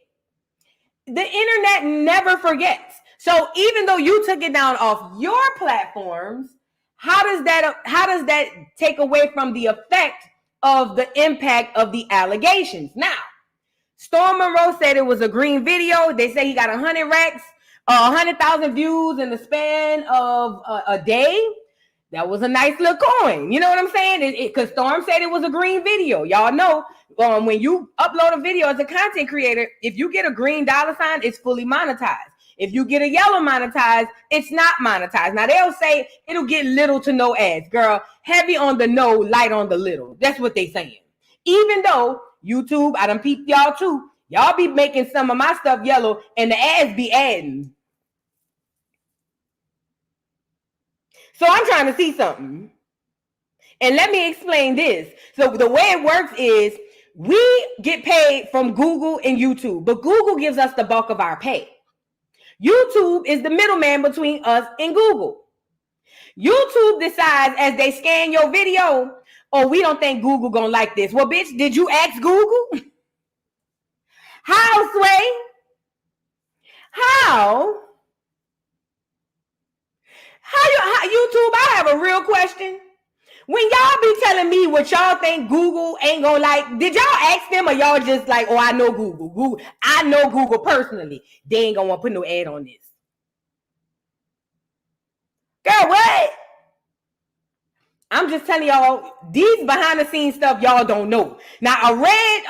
The internet never forgets. So even though you took it down off your platforms, how does that take away from the effect of the impact of the allegations? Now, Storm Monroe said it was a green video. They say he got 100 racks, 100,000 views in the span of a day. That was a nice little coin. You know what I'm saying? Because Storm said it was a green video. Y'all know when you upload a video as a content creator, if you get a green $sign, it's fully monetized. If you get a yellow monetized, it's not monetized. Now, they'll say it'll get little to no ads. Girl, heavy on the no, light on the little. That's what they saying. Even though YouTube, I done peeped y'all too. Y'all be making some of my stuff yellow and the ads be adding. So I'm trying to see something. And let me explain this. So the way it works is we get paid from Google and YouTube, but Google gives us the bulk of our pay. YouTube is the middleman between us and Google. YouTube decides as they scan your video, oh, we don't think Google gonna like this. Well, bitch, did you ask Google? How, Sway? How YouTube, I have a real question. When y'all be telling me what y'all think Google ain't gonna like, did y'all ask them or y'all just like, oh, I know Google. I know Google personally. They ain't gonna want to put no ad on this. Girl, what? I'm just telling y'all, these behind the scenes stuff y'all don't know. Now, a red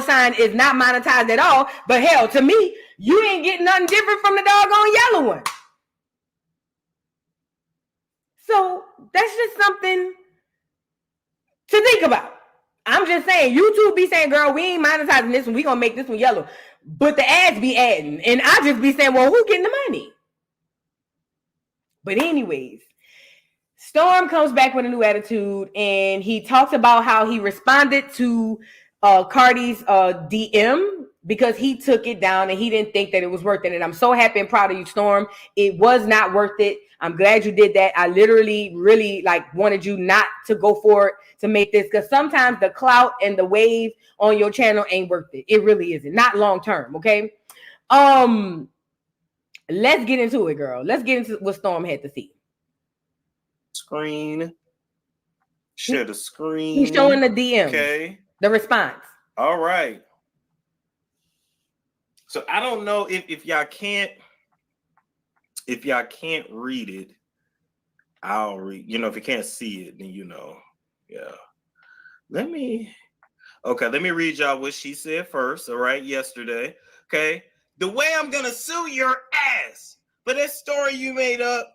$sign is not monetized at all, but hell, to me, you ain't getting nothing different from the doggone yellow one. So that's just something to think about. I'm just saying, YouTube be saying, girl, we ain't monetizing this one. We gonna make this one yellow. But the ads be adding. And I just be saying, well, who getting the money? But anyways, Storm comes back with a new attitude, and he talks about how he responded to Cardi's DM because he took it down and he didn't think that it was worth it. And I'm so happy and proud of you, Storm. It was not worth it. I'm glad you did that. I literally really wanted you not to go for it to make this, because sometimes the clout and the wave on your channel ain't worth it. It really isn't. Not long term, okay? Let's get into it, girl. Let's get into what Storm had to see. Screen. Share the screen. He's showing the DM. Okay. The response. All right. So I don't know if y'all can't read it, I'll read. If you can't see it, then yeah. Let me read y'all what she said first. All right, yesterday. Okay. The way I'm gonna sue your ass for that story you made up,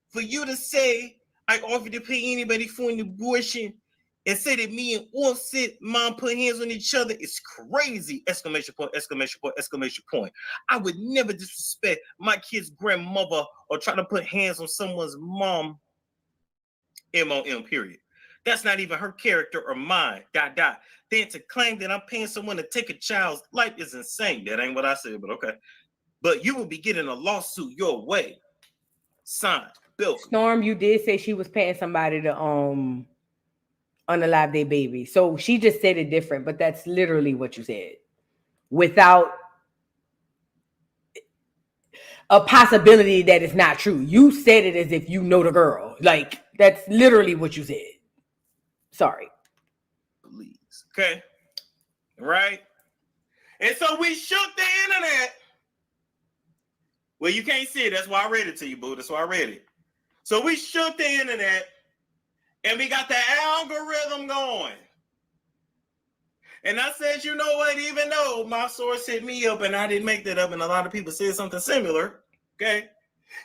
for you to say I offered to pay anybody for an abortion and say that me and Offset mom put hands on each other is crazy! Exclamation point, exclamation point, exclamation point. I would never disrespect my kid's grandmother or try to put hands on someone's mom. MOM, period. That's not even her character or mine. ... Then to claim that I'm paying someone to take a child's life is insane. That ain't what I said, but okay. But you will be getting a lawsuit your way. Signed, bilk. Storm, you did say she was paying somebody to unalive their baby. So she just said it different, but that's literally what you said. Without a possibility that it's not true. You said it as if you know the girl. Like, that's literally what you said. Sorry. Please. Okay. Right? And so we shook the internet. Well, you can't see it. That's why I read it to you, boo. That's why I read it. So we shook the internet and we got the algorithm going. And I said, you know what? Even though my source hit me up and I didn't make that up and a lot of people said something similar, okay?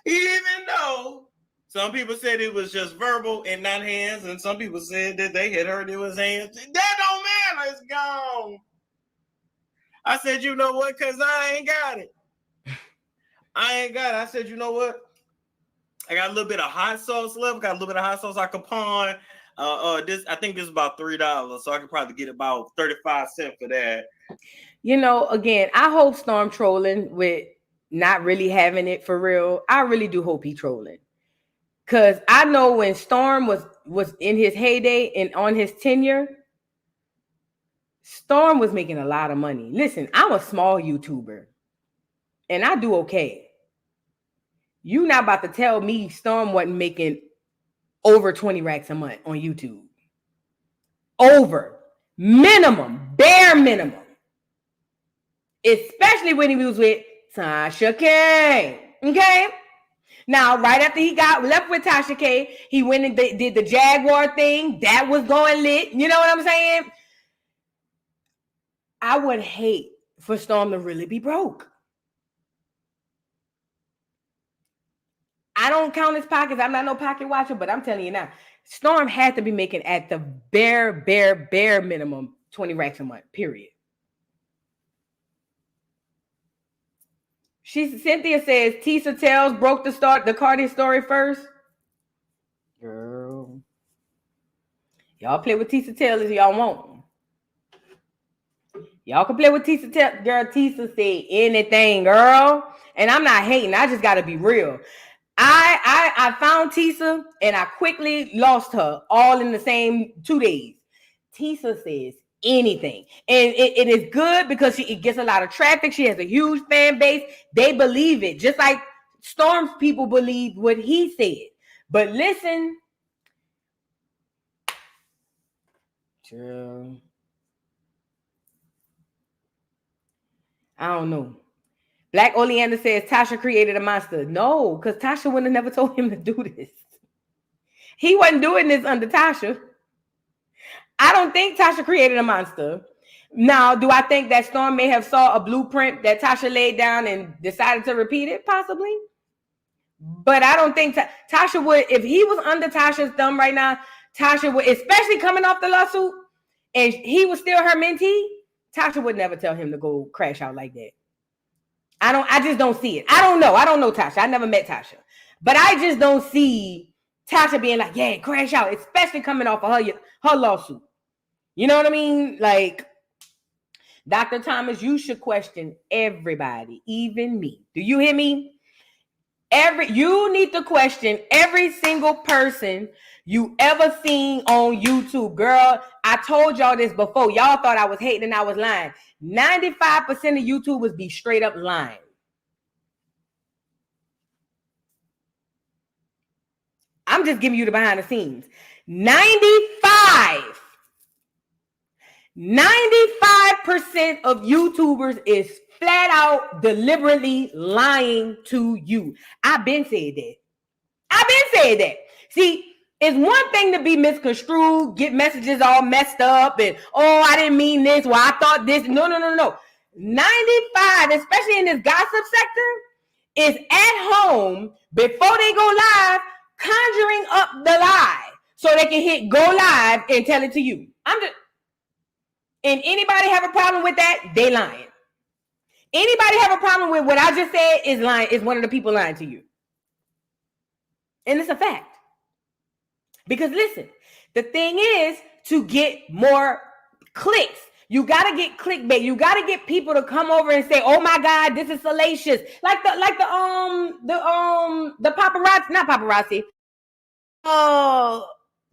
Even though some people said it was just verbal and not hands, and some people said that they had heard it was hands. That don't matter. It's gone. I said, you know what? Because I ain't got it. I said, you know what? I got a little bit of hot sauce left. Got a little bit of hot sauce I could pawn. I think this is about $3, so I could probably get about 35 cents for that. You know, again, I hope Storm trolling with not really having it for real. I really do hope he trolling. Cause I know when Storm was in his heyday and on his tenure, Storm was making a lot of money. Listen, I'm a small YouTuber and I do okay. You not about to tell me Storm wasn't making over 20 racks a month on YouTube. Over. Minimum. Bare minimum. Especially when he was with Tasha K. Okay? Now, right after he got left with Tasha K, he went and did the Jaguar thing. That was going lit. You know what I'm saying? I would hate for Storm to really be broke. I don't count his pockets. I'm not no pocket watcher, but I'm telling you now, Storm had to be making at the bare minimum 20 racks a month, period. Cynthia says, Tisa Tells broke the Cardi story first. Girl. Y'all play with Tisa Tells if y'all want. Y'all can play with Tisa Tells. Girl, Tisa said anything, girl. And I'm not hating. I just got to be real. I found Tisa and I quickly lost her all in the same 2 days. Tisa says anything. And it is good because it gets a lot of traffic. She has a huge fan base. They believe it. Just like Storm's people believe what he said. But listen. True. I don't know. Black Oleander says Tasha created a monster. No, because Tasha wouldn't have never told him to do this. He wasn't doing this under Tasha. I don't think Tasha created a monster. Now, do I think that Storm may have saw a blueprint that Tasha laid down and decided to repeat it? Possibly. But I don't think Tasha would, if he was under Tasha's thumb right now, Tasha would, especially coming off the lawsuit, and he was still her mentee, Tasha would never tell him to go crash out like that. I just don't see it. I don't know Tasha. I never met Tasha. But I just don't see Tasha being like, yeah, crash out, especially coming off of her lawsuit. You know what I mean? Like, Dr. Thomas, you should question everybody, even me. Do you hear me? You need to question every single person you ever seen on YouTube. Girl, I told y'all this before. Y'all thought I was hating and I was lying. 95% of YouTubers be straight up lying. I'm just giving you the behind the scenes. 95% of YouTubers is flat out deliberately lying to you. I've been saying that. See, it's one thing to be misconstrued, get messages all messed up, and I didn't mean this. Well, I thought this. No. 95, especially in this gossip sector, is at home before they go live, conjuring up the lie so they can hit go live and tell it to you. And anybody have a problem with that? They lying. Anybody have a problem with what I just said is lying, is one of the people lying to you. And it's a fact. Because listen, the thing is to get more clicks. You gotta get clickbait. You gotta get people to come over and say, "Oh my God, this is salacious." Like the paparazzi, not paparazzi.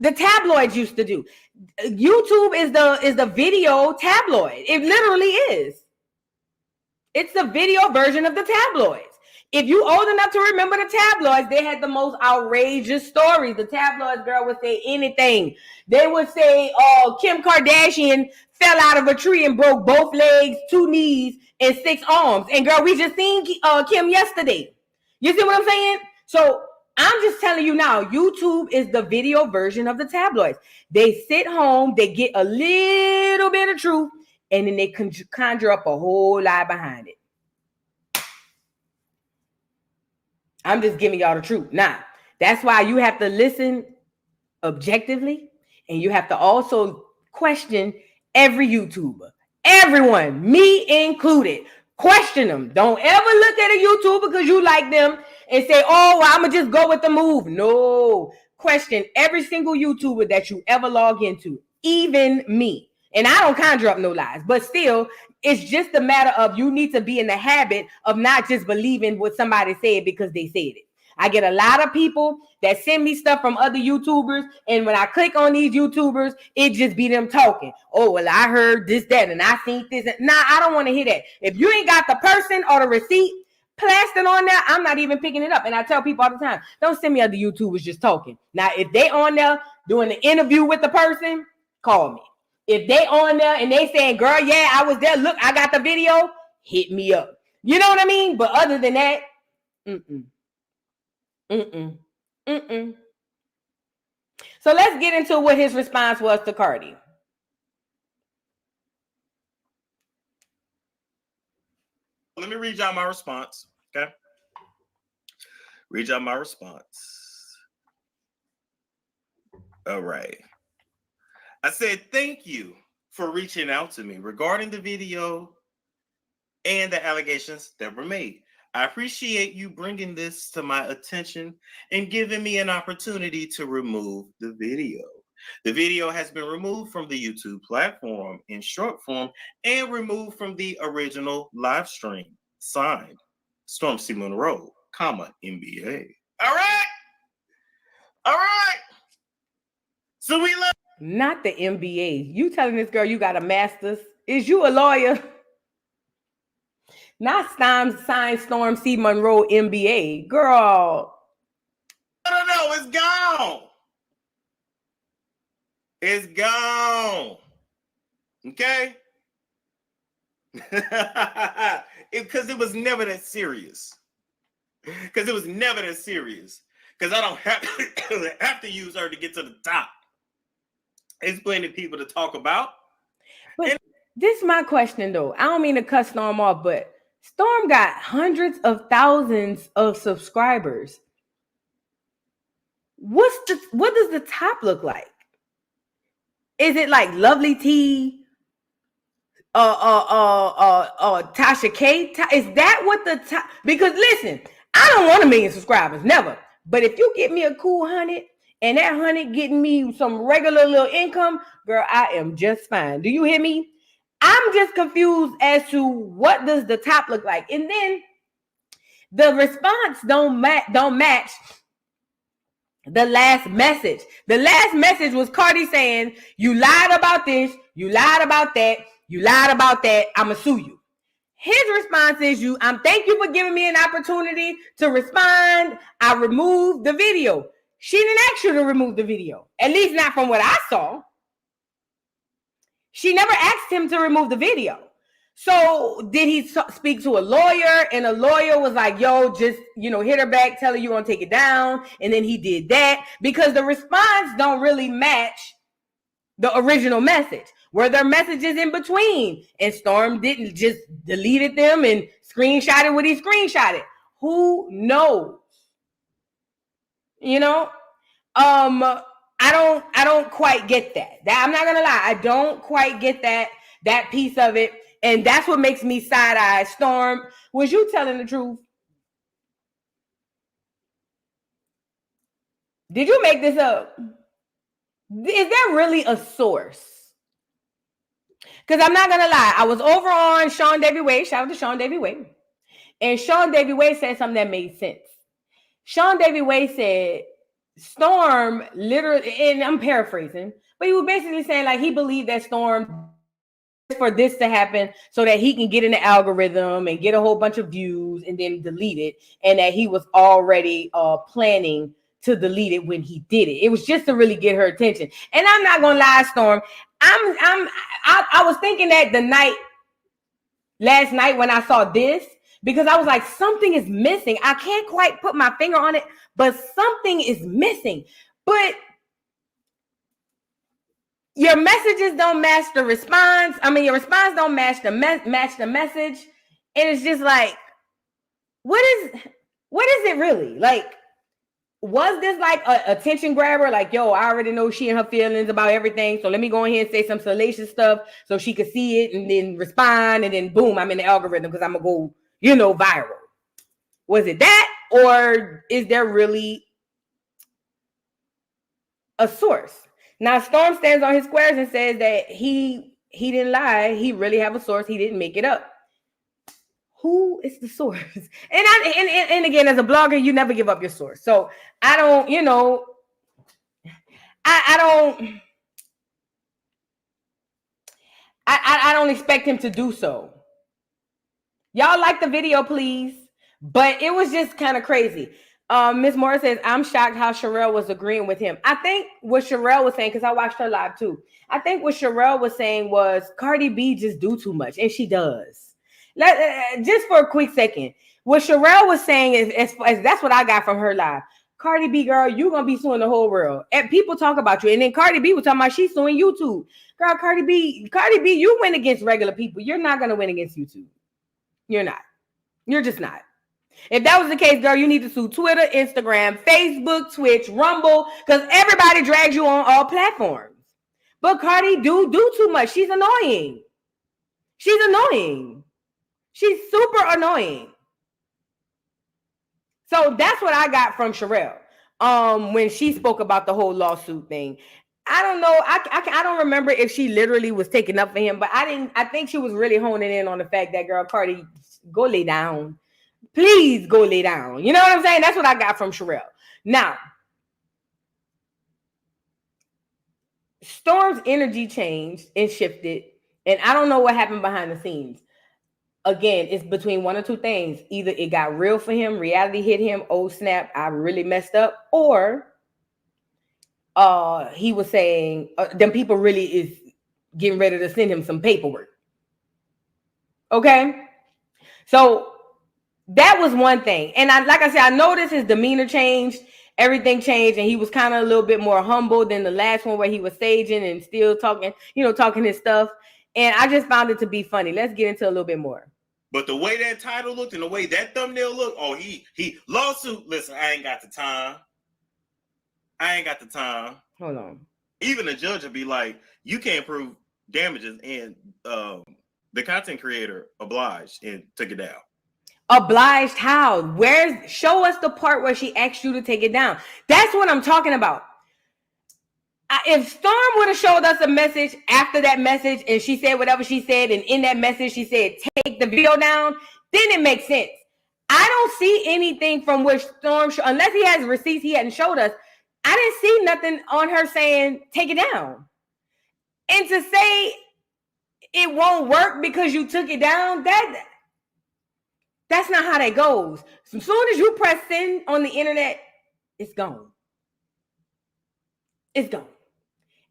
The tabloids used to do. YouTube is the video tabloid. It literally is. It's the video version of the tabloids. If you old enough to remember the tabloids, they had the most outrageous stories. The tabloids, girl, would say anything. They would say, Kim Kardashian fell out of a tree and broke both legs, 2 knees, and 6 arms. And girl, we just seen Kim yesterday. You see what I'm saying? So I'm just telling you now, YouTube is the video version of the tabloids. They sit home, they get a little bit of truth, and then they conjure up a whole lie behind it. I'm just giving y'all the truth. Now, that's why you have to listen objectively, and you have to also question every YouTuber. Everyone, me included. Question them. Don't ever look at a YouTuber because you like them and say, "Oh, well, I'm going to just go with the move." No. Question every single YouTuber that you ever log into, even me. And I don't conjure up no lies, but still, it's just a matter of you need to be in the habit of not just believing what somebody said because they said it. I get a lot of people that send me stuff from other YouTubers, and when I click on these YouTubers, it just be them talking. "Oh, well, I heard this, that, and I seen this." Nah, I don't want to hear that. If you ain't got the person or the receipt plastered on there, I'm not even picking it up. And I tell people all the time, don't send me other YouTubers just talking. Now, if they on there doing the interview with the person, call me. If they on there and they saying, "Girl, yeah, I was there. Look, I got the video," hit me up. You know what I mean? But other than that, So let's get into what his response was to Cardi. Let me read y'all my response. Okay. Read y'all my response. All right. I said, "Thank you for reaching out to me regarding the video and the allegations that were made. I appreciate you bringing this to my attention and giving me an opportunity to remove the video. The video has been removed from the YouTube platform in short form and removed from the original live stream. Signed, Storm C. Monroe, NBA." All right. All right. So we love. Not the MBA. You telling this girl you got a master's? Is you a lawyer? Not signed Storm C. Monroe MBA. Girl. No, it's gone. It's gone. Okay? Because it was never that serious. Because it was never that serious. Because I don't have to use her to get to the top. There's plenty of people to talk about. But this is my question, though. I don't mean to cut Storm off, but Storm got hundreds of thousands of subscribers. What does the top look like? Is it like Lovely T, Tasha K? Is that what the top? Because listen, I don't want 1 million subscribers, never. But if you get me a cool 100 and that 100 getting me some regular little income, girl, I am just fine. Do you hear me? I'm just confused as to what does the top look like. And then the response don't match the last message. The last message was Cardi saying, "You lied about this, you lied about that, you lied about that, I'ma sue you." His response is, thank you for giving me an opportunity to respond. I removed the video. She didn't ask you to remove the video. At least not from what I saw. She never asked him to remove the video. So did he speak to a lawyer, and a lawyer was like, "Yo, just, hit her back, tell her you want to take it down." And then he did that because the response don't really match the original message. Were there messages in between? And Storm didn't just deleted them and screenshotted what he screenshotted. Who knows? I don't quite get that. I'm not gonna lie. I don't quite get that piece of it. And that's what makes me side-eye. Storm, was you telling the truth? Did you make this up? Is there really a source Because I'm not gonna lie, I was over on Sean Davy Wade. Shout out to Sean Davy Wade. And Sean Davy Wade said something that made sense. Sean Davy Wade said Storm literally, and I'm paraphrasing, but he was basically saying like he believed that Storm for this to happen so that he can get in the algorithm and get a whole bunch of views and then delete it, and that he was already planning to delete it when he did it. It was just to really get her attention. And I'm not gonna lie, Storm, I was thinking that last night when I saw this, because I was like, something is missing. I can't quite put my finger on it, but something is missing. But your messages don't match the response. I mean, your response don't match the message. And it's just like, what is it really? Like, was this like a attention grabber? Like, yo, I already know she and her feelings about everything, so let me go ahead and say some salacious stuff so she could see it and then respond, and then boom, I'm in the algorithm because I'm gonna go, viral. Was it that, or is there really a source? Now, Storm stands on his squares and says that he didn't lie. He really have a source. He didn't make it up. Who is the source? And again, as a blogger, you never give up your source. So I don't, I don't expect him to do so. Y'all like the video, please. But it was just kind of crazy. Ms. Moore says, I'm shocked how Sherelle was agreeing with him. I think what Sherelle was saying, because I watched her live too. I think what Sherelle was saying was Cardi B just do too much, and she does. Just for a quick second, what Sherelle was saying is that's what I got from her live. Cardi B, girl, you gonna be suing the whole world, and people talk about you. And then Cardi B was talking about she's suing YouTube. Girl, Cardi B, you win against regular people. You're not gonna win against YouTube. You're not. You're just not. If that was the case, girl, you need to sue Twitter, Instagram, Facebook, Twitch, Rumble, because everybody drags you on all platforms. But Cardi do too much. She's annoying. She's super annoying. So that's what I got from Sherelle when she spoke about the whole lawsuit thing. I don't know. I don't remember if she literally was taking up for him, but I think she was really honing in on the fact that, girl, Cardi, go lay down. Please go lay down. You know what I'm saying? That's what I got from Sherelle. Now, Storm's energy changed and shifted, and I don't know what happened behind the scenes. Again, it's between one or two things. Either it got real for him, reality hit him, oh snap, I really messed up, or he was saying them people really is getting ready to send him some paperwork. Okay? So that was one thing. And like I said, I noticed his demeanor changed. Everything changed, and he was kind of a little bit more humble than the last one where he was saging and still talking, talking his stuff. And I just found it to be funny. Let's get into a little bit more. But the way that title looked and the way that thumbnail looked, he lawsuit. Listen, I ain't got the time. Hold on. Even the judge would be like, you can't prove damages, and the content creator obliged and took it down. Obliged how? Show us the part where she asked you to take it down. That's what I'm talking about. If Storm would have showed us a message after that message and she said whatever she said, and in that message she said, take the video down, then it makes sense. I don't see anything from which Storm, unless he has receipts he hadn't showed us, I didn't see nothing on her saying, take it down. And to say it won't work because you took it down, that's not how that goes. As soon as you press send on the internet, it's gone. It's gone.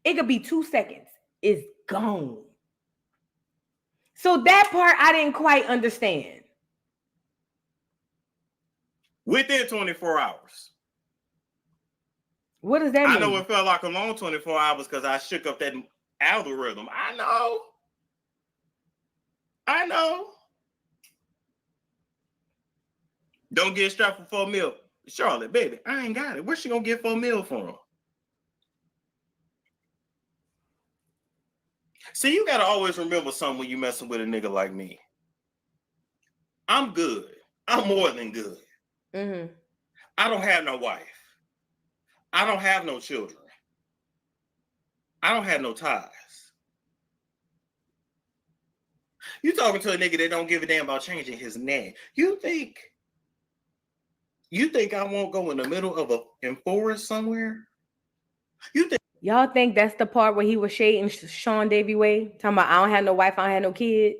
It could be 2 seconds. It's gone. So that part I didn't quite understand. Within 24 hours. What does that mean? I know it felt like a long 24 hours because I shook up that algorithm. I know. Don't get strapped for 4 mil. Charlotte, baby, I ain't got it. Where's she gonna get 4 mil from? See, you gotta always remember something when you messing with a nigga like me. I'm good. I'm more than good. Mm-hmm. I don't have no wife. I don't have no children. I don't have no ties. You talking to a nigga that don't give a damn about changing his name. You think I won't go in the middle of a forest somewhere? Y'all think that's the part where he was shading Sean Davy Way? Talking about, I don't have no wife, I don't have no kids.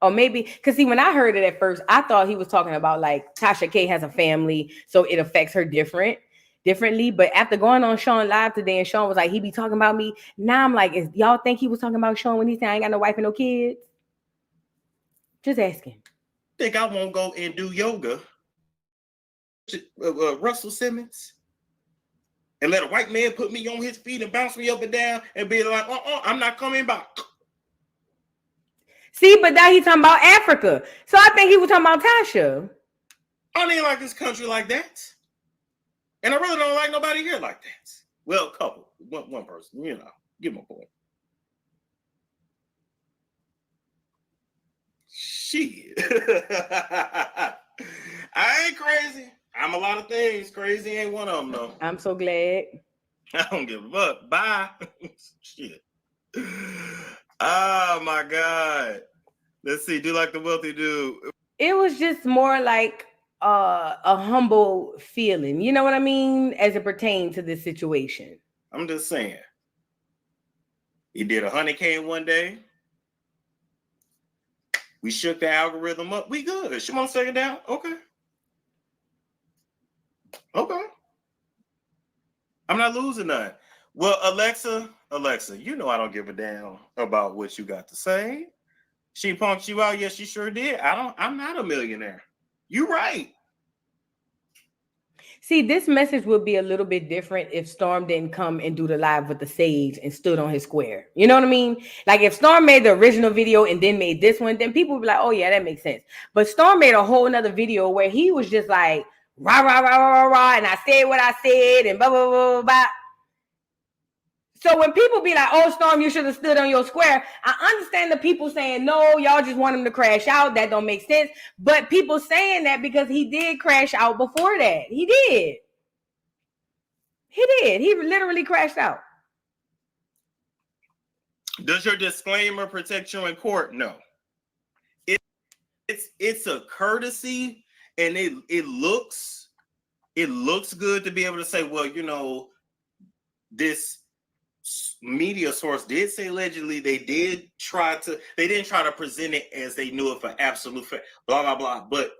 Or maybe, because see, when I heard it at first, I thought he was talking about like Tasha K has a family, so it affects her differently. But after going on Sean Live today, and Sean was like, he be talking about me. Now I'm like, y'all think he was talking about Sean when he said I ain't got no wife and no kids? Just asking. Think I won't go and do yoga? Russell Simmons? And let a white man put me on his feet and bounce me up and down and be like, I'm not coming back. See, but now he's talking about Africa. So I think he was talking about Tasha. I ain't like this country like that. And I really don't like nobody here like that. Well, a couple. One person, you know. Give him a point. Shit. I ain't crazy. I'm a lot of things. Crazy ain't one of them, though. I'm so glad. I don't give a fuck. Bye. Shit. Oh, my God. Let's see. Do like the wealthy do. It was just more like a humble feeling. You know what I mean? As it pertains to this situation. I'm just saying. He did 100K in one day. We shook the algorithm up. We good. She want to take it down? Okay. Okay. I'm not losing none. Well, Alexa, you know I don't give a damn about what you got to say. She punked you out. Yes, she sure did. I'm not a millionaire. You right. See, this message would be a little bit different if Storm didn't come and do the live with the sage and stood on his square. You know what I mean? Like if Storm made the original video and then made this one, then people would be like, oh yeah, that makes sense. But Storm made a whole nother video where he was just like, rah, rah, rah, rah, rah, and I said what I said and blah, blah, blah, blah, blah. So when people be like, oh, Storm, you should have stood on your square. I understand the people saying, no, y'all just want him to crash out. That don't make sense. But people saying that because he did crash out before that. He did. He literally crashed out. Does your disclaimer protect you in court? No. It's a courtesy, and it looks good to be able to say, well, you know, this media source did say allegedly they didn't try to present it as they knew it for absolute fact, blah blah blah. But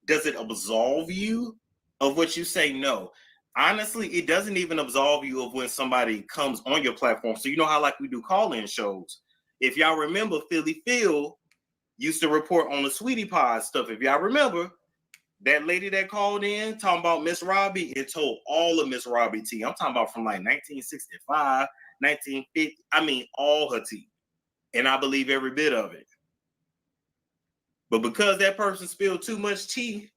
does it absolve you of what you say? No. Honestly, it doesn't even absolve you of when somebody comes on your platform. So you know how like we do call-in shows. If y'all remember, Philly Phil used to report on the Sweetie Pie stuff. If y'all remember, that lady that called in talking about Miss Robbie, it told all of Miss Robbie tea. I'm talking about from like 1965, 1950. I mean, all her tea. And I believe every bit of it. But because that person spilled too much tea,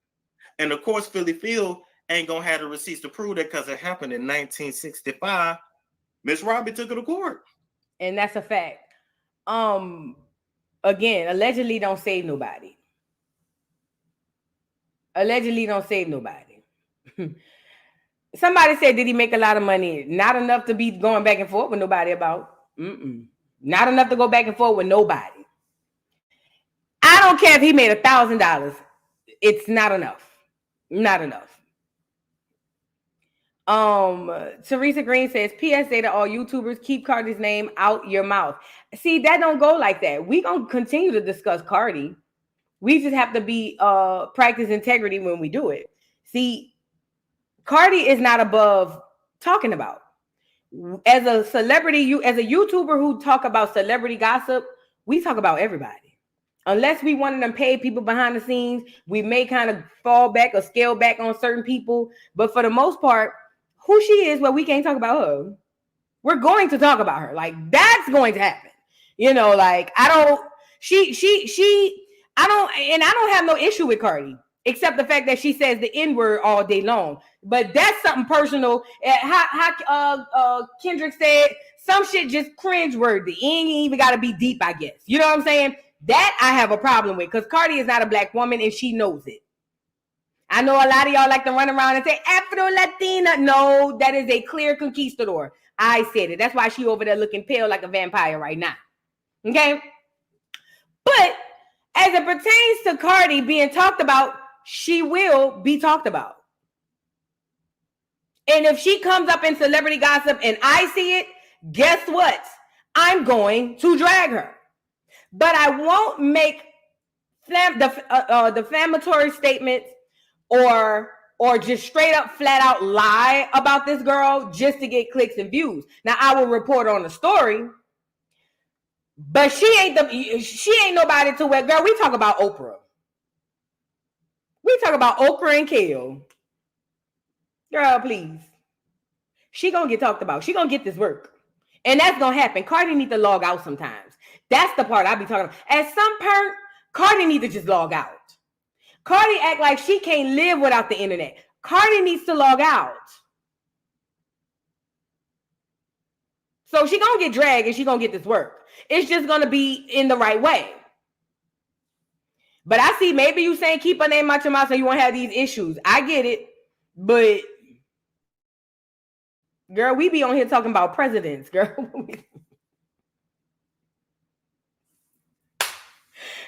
and of course, Philly Phil ain't gonna have the receipts to prove that because it happened in 1965, Miss Robbie took her to court. And that's a fact. Again, allegedly don't save nobody. Allegedly don't save nobody. Somebody said, did he make a lot of money? Not enough to be going back and forth with nobody about. Not enough to go back and forth with nobody. I don't care if he made $1,000. It's not enough. Not enough. Teresa Green says, PSA to all YouTubers, keep Cardi's name out your mouth. See, that don't go like that. We gonna continue to discuss Cardi. We just have to be practice integrity when we do it. See, Cardi is not above talking about. As a celebrity, as a YouTuber who talk about celebrity gossip, we talk about everybody. Unless we one of them paid people behind the scenes, we may kind of fall back or scale back on certain people. But for the most part, who she is, well, we can't talk about her. We're going to talk about her. Like, that's going to happen. You know, like, I don't have no issue with Cardi, except the fact that she says the N-word all day long. But that's something personal. Kendrick said, some shit just cringe-worthy. It ain't even got to be deep, I guess. You know what I'm saying? That I have a problem with, because Cardi is not a black woman, and she knows it. I know a lot of y'all like to run around and say, Afro-Latina. No, that is a clear conquistador. I said it. That's why she over there looking pale like a vampire right now. Okay? But As it pertains to Cardi being talked about, she will be talked about. And if she comes up in celebrity gossip and I see it, guess what? I'm going to drag her. But I won't make defamatory statements or just straight up flat out lie about this girl just to get clicks and views. Now I will report on the story, but she ain't nobody to where, girl, we talk about Oprah. We talk about Oprah and Kale. Girl, please. She gonna get talked about. She gonna get this work. And that's gonna happen. Cardi need to log out sometimes. That's the part I be talking about. At some point, Cardi need to just log out. Cardi act like she can't live without the internet. Cardi needs to log out. So she gonna get dragged and she gonna get this work. It's just gonna be in the right way. But I see maybe you saying keep her name out your mouth so you won't have these issues. I get it. But girl, we be on here talking about presidents, girl.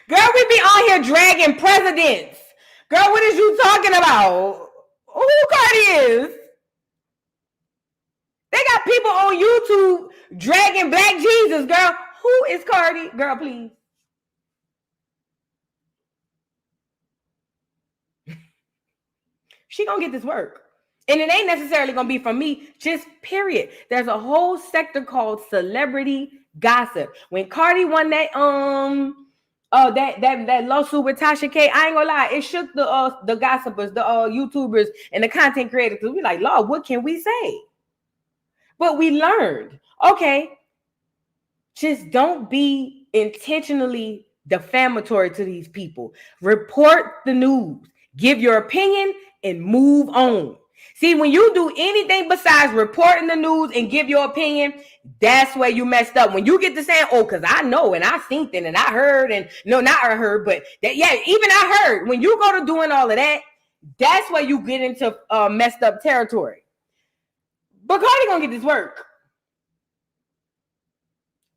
Girl, we be on here dragging presidents. Girl, what is you talking about? Who Cardi is? They got people on YouTube dragging Black Jesus, girl. Who is Cardi? Girl, please. She gonna get this work. And it ain't necessarily gonna be from me, just period. There's a whole sector called celebrity gossip. When Cardi won that that lawsuit with Tasha K, I ain't gonna lie, it shook the gossipers, the YouTubers, and the content creators. We like, Lord, what can we say? But we learned, okay, just don't be intentionally defamatory to these people. Report the news, give your opinion, and move on. See, when you do anything besides reporting the news and give your opinion, that's where you messed up. When you get to saying, oh, because I know and I seen it and I heard, and no, not I heard, but that, yeah, even I heard. When you go to doing all of that, that's where you get into messed up territory. But Cardi gonna get this work.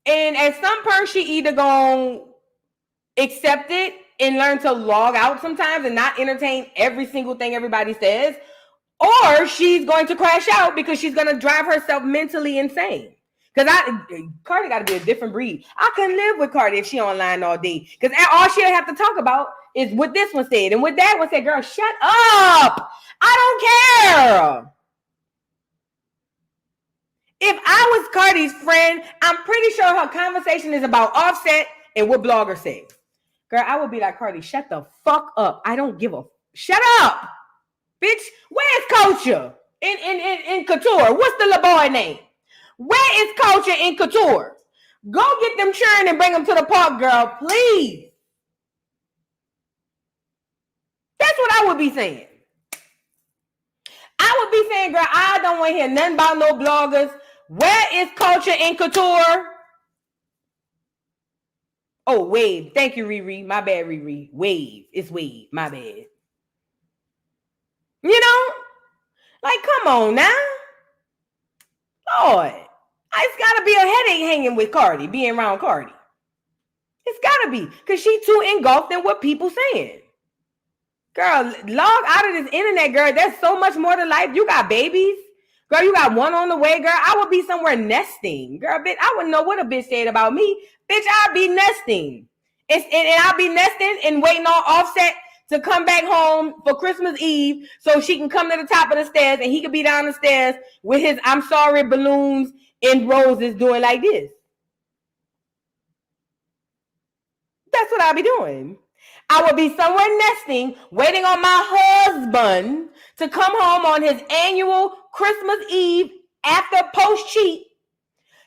And at some point, she either gonna accept it and learn to log out sometimes and not entertain every single thing everybody says, or she's going to crash out because she's going to drive herself mentally insane. Because Cardi got to be a different breed. I couldn't live with Cardi if she online all day. Because all she'll have to talk about is what this one said. And what that one said, girl, shut up. I don't care. If I was Cardi's friend, I'm pretty sure her conversation is about Offset and what bloggers say. Girl, I would be like, Cardi, shut the fuck up. I don't give a... Shut up. Bitch, where's Culture in Couture? What's the little boy name? Where is Culture in Couture? Go get them churn and bring them to the park, girl, please. That's what I would be saying. I would be saying, girl, I don't want to hear nothing about no bloggers. Where is Culture in Couture? Oh, Wave. Thank you, Riri. My bad, Riri. Wave. It's Wave. My bad. You know? Like, come on now. Lord. It's got to be a headache hanging with Cardi, being around Cardi. It's got to be. Because she too engulfed in what people saying. Girl, log out of this internet, girl. There's so much more to life. You got babies. Girl, you got one on the way, girl. I would be somewhere nesting. Girl, bitch, I wouldn't know what a bitch said about me. Bitch, I'd be nesting. And I'll be nesting and waiting on Offset to come back home for Christmas Eve so she can come to the top of the stairs and he could be down the stairs with his I'm sorry balloons and roses doing like this. That's what I'll be doing. I would be somewhere nesting, waiting on my husband to come home on his annual Christmas Eve after post-cheat.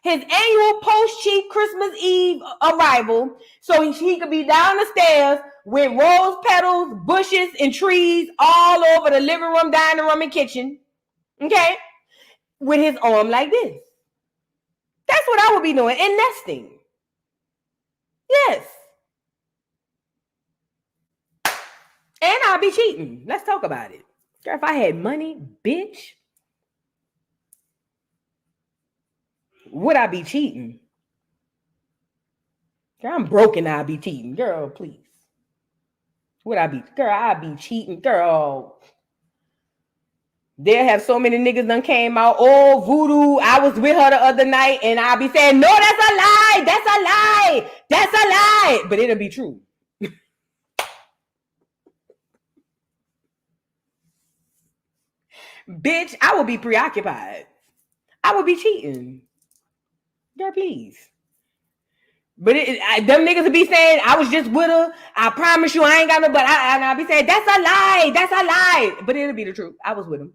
His annual post-cheat Christmas Eve arrival, so he could be down the stairs with rose petals, bushes, and trees all over the living room, dining room, and kitchen. Okay? With his arm like this. That's what I would be doing, and nesting. Yes. And I'll be cheating. Let's talk about it. Girl, if I had money, bitch, would I be cheating? Girl, I'm broke and I'll be cheating. Girl, please. Would I be? Girl, I'd be cheating. Girl. They'll have so many niggas done came out. Oh, voodoo. I was with her the other night and I'll be saying, no, that's a lie. That's a lie. That's a lie. But it'll be true. Bitch, I will be preoccupied. I would be cheating. Girl, please. But them niggas will be saying, I was just with her. I promise you I ain't got no, but I'll be saying, that's a lie. That's a lie. But it'll be the truth. I was with him.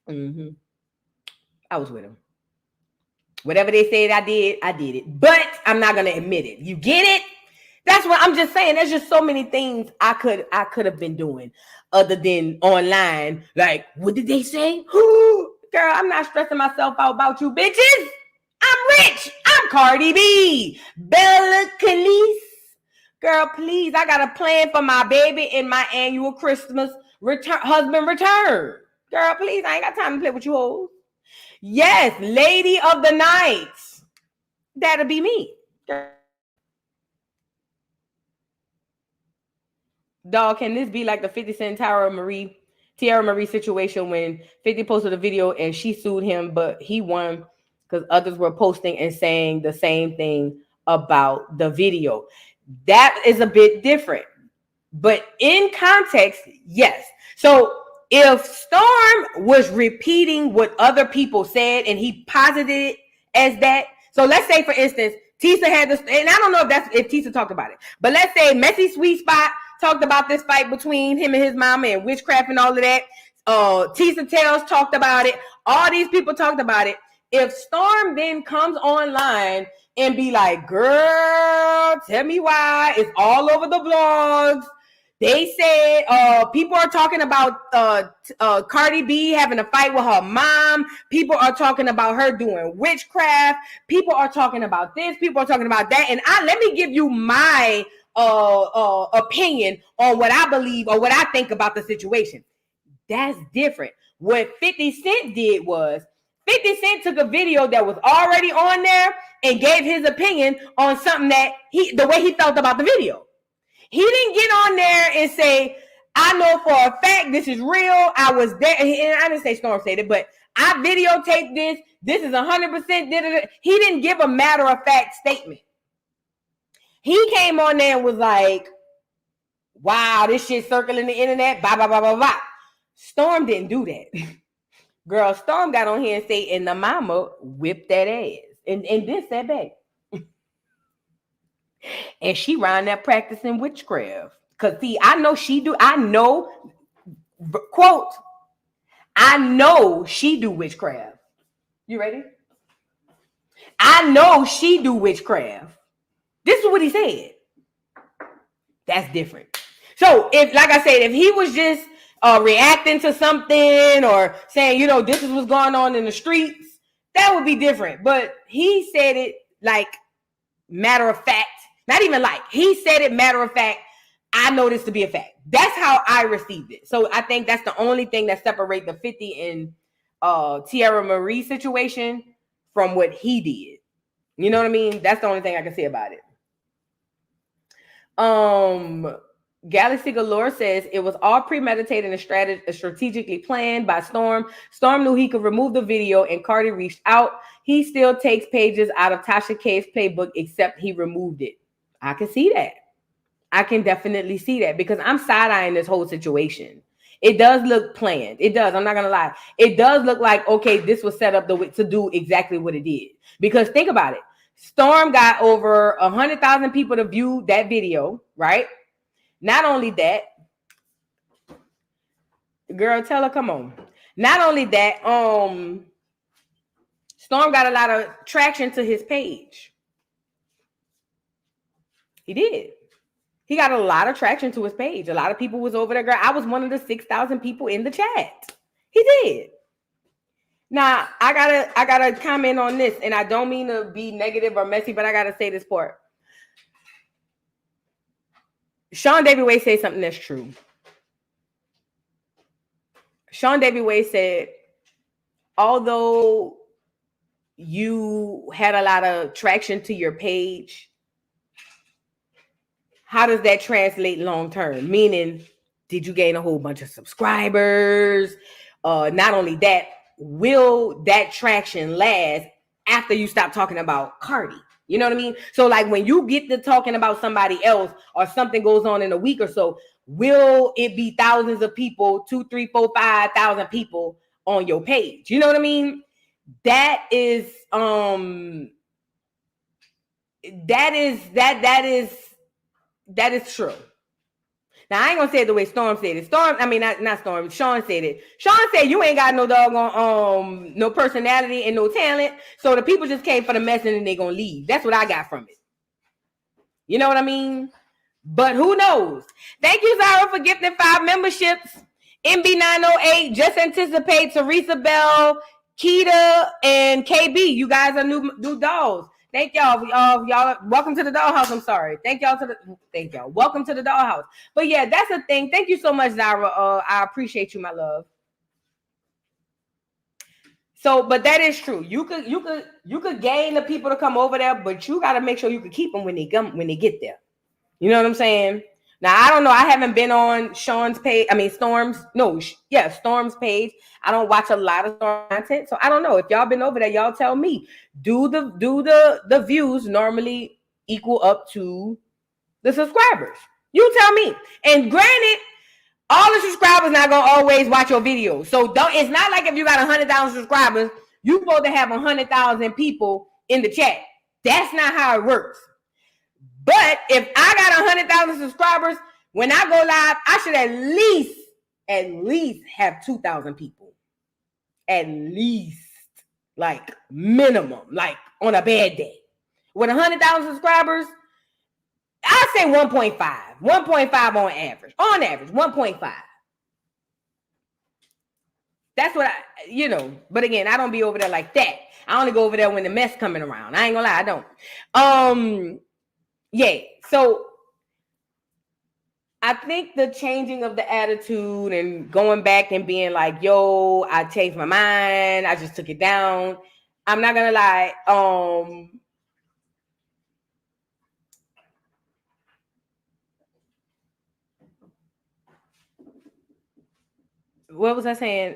Mm-hmm. I was with him. Whatever they said I did it. But I'm not gonna admit it. You get it? That's what I'm just saying. There's just so many things I could have been doing other than online. Like, what did they say? Girl, I'm not stressing myself out about you bitches. I'm rich. I'm Cardi B. Bella Khalees. Girl, please. I got a plan for my baby in my annual Christmas husband return. Girl, please, I ain't got time to play with you hoes. Yes, lady of the night. That'll be me. Girl. Dog, can this be like the 50 Cent Tierra Marie situation when 50 posted a video and she sued him, but he won because others were posting and saying the same thing about the video? That is a bit different. But in context, yes. So if Storm was repeating what other people said and he posited it as that, so let's say, for instance, Tisa had this, and I don't know if Tisa talked about it, but let's say Messy Sweet Spot talked about this fight between him and his mama and witchcraft and all of that. Tisa Tales talked about it. All these people talked about it. If Storm then comes online and be like, girl, tell me why, it's all over the blogs. They said people are talking about Cardi B having a fight with her mom. People are talking about her doing witchcraft. People are talking about this. People are talking about that. And let me give you my opinion on what I believe or what I think about the situation. That's different. What 50 Cent did was 50 Cent took a video that was already on there and gave his opinion on something that the way he felt about the video. He didn't get on there and say, I know for a fact this is real. I was there. And I didn't say Storm said it, but I videotaped this. This is 100%. He didn't give a matter of fact statement. He came on there and was like, wow, this shit circling the internet. Blah, blah, blah, blah, blah. Storm didn't do that. Girl, Storm got on here and say, and the mama whipped that ass. And then said back. And she round up practicing witchcraft. Because, see, I know she do. I know, quote, I know she do witchcraft. You ready? I know she do witchcraft. This is what he said. That's different. So, if, like I said, if he was just reacting to something or saying, you know, this is what's going on in the streets, that would be different. But he said it like matter of fact. Not even like. He said it matter of fact. I know this to be a fact. That's how I received it. So I think that's the only thing that separates the 50 and Tierra Marie situation from what he did. You know what I mean? That's the only thing I can say about it. Galaxy Galore says it was all premeditated and strategically planned by Storm. Storm knew he could remove the video and Cardi reached out. He still takes pages out of Tasha K's playbook, except he removed it. I can see that. I can definitely see that because I'm side-eyeing this whole situation. It does look planned. It does. I'm not going to lie. It does look like, okay, this was set up to do exactly what it did. Because think about it. Storm got over 100,000 people to view that video, right? Not only that, girl, tell her, come on. Not only that, Storm got a lot of traction to his page. He did. He got a lot of traction to his page. A lot of people was over there, girl. I was one of the 6,000 people in the chat. He did. Now, I gotta comment on this, and I don't mean to be negative or messy, but I gotta say this part. Sean Davy Way said something that's true. Sean Davy Way said, although you had a lot of traction to your page, how does that translate long term? Meaning, did you gain a whole bunch of subscribers? Not only that, will that traction last after you stop talking about Cardi? You know what I mean? So like when you get to talking about somebody else or something goes on in a week or so, will it be thousands of people, 2, 3, 4, 5,000 people on your page? You know what I mean? That is true. Now I ain't gonna say it the way Storm said it. Not Storm. Sean said it. Sean said you ain't got no doggone no personality and no talent. So the people just came for the mess and then they gonna leave. That's what I got from it. You know what I mean? But who knows? Thank you, Zara, for gifting 5 memberships. MB908, just anticipate Teresa Bell, Keita, and KB. You guys are new dolls. Thank y'all. Y'all, welcome to the dollhouse. I'm sorry. Thank y'all. Welcome to the dollhouse. But yeah, that's a thing. Thank you so much, Zara. I appreciate you, my love. So, but that is true. You could gain the people to come over there, but you got to make sure you can keep them when they get there. You know what I'm saying? Now, I don't know. I haven't been on Storm's page. Storm's page. I don't watch a lot of Storm content, so I don't know. If y'all been over there, y'all tell me. Do the views normally equal up to the subscribers? You tell me. And granted, all the subscribers not gonna always watch your videos. So it's not like if you got 100,000 subscribers, you supposed to have 100,000 people in the chat. That's not how it works. But if I got 100,000 subscribers, when I go live, I should at least have 2,000 people. At least, like minimum, like on a bad day. With 100,000 subscribers, I say 1.5. 1.5 on average. On average, 1.5. That's what but again, I don't be over there like that. I only go over there when the mess coming around. I ain't gonna lie, I don't. Yeah, so I think the changing of the attitude and going back and being like, yo, I changed my mind. I just took it down. I'm not going to lie. What was I saying?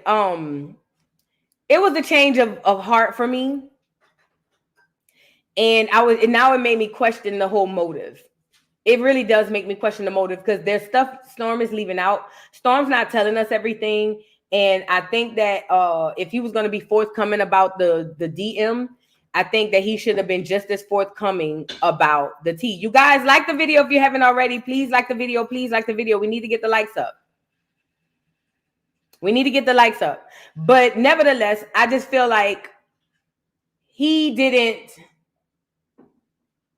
It was a change of heart for me. And now it made me question the whole motive. It really does make me question the motive because there's stuff Storm is leaving out. Storm's not telling us everything. And I think that if he was going to be forthcoming about the DM, I think that he should have been just as forthcoming about the tea. You guys like the video if you haven't already. Please like the video. Please like the video. We need to get the likes up. But nevertheless, I just feel like he didn't.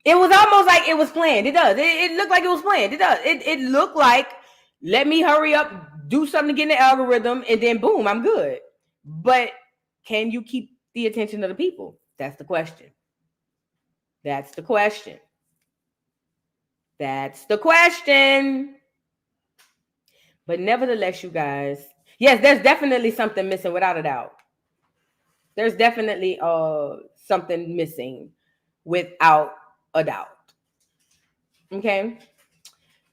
It was almost like it was planned. It does. It looked like it was planned. It does. It looked like, let me hurry up, do something to get in the algorithm, and then boom, I'm good. But can you keep the attention of the people? That's the question. But nevertheless, you guys, yes, there's definitely something missing without a doubt. There's definitely something missing without a doubt. Okay.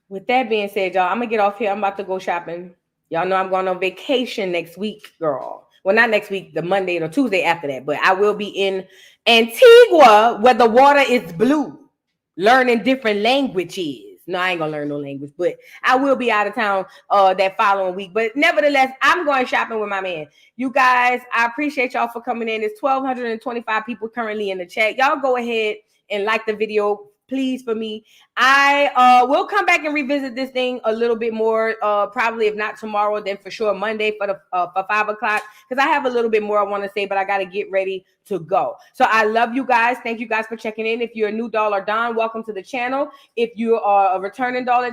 With that being said, y'all, I'm gonna get off here. I'm about to go shopping. Y'all know I'm going on vacation next week, girl. Well, not next week, the Monday or Tuesday after that, but I will be in Antigua where the water is blue, learning different languages. No, I ain't gonna learn no language, but I will be out of town that following week. But nevertheless, I'm going shopping with my man. You guys, I appreciate y'all for coming in. There's 1,225 people currently in the chat. Y'all go ahead and like the video, please, for me. I will come back and revisit this thing a little bit more, probably if not tomorrow, then for sure Monday for 5 o'clock, because I have a little bit more I want to say, but I got to get ready to go. So I love you guys. Thank you guys for checking in. If you're a new Dollar Don, welcome to the channel. If you are a returning Dollar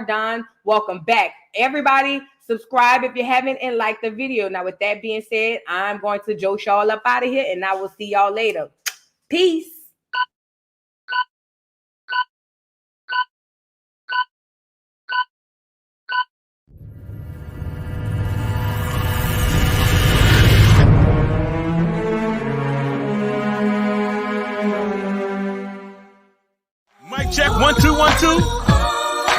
Don, welcome back. Everybody, subscribe if you haven't and like the video. Now, with that being said, I'm going to Joe Shaw up out of here, and I will see y'all later. Peace. Mic check, 1 2 1 2.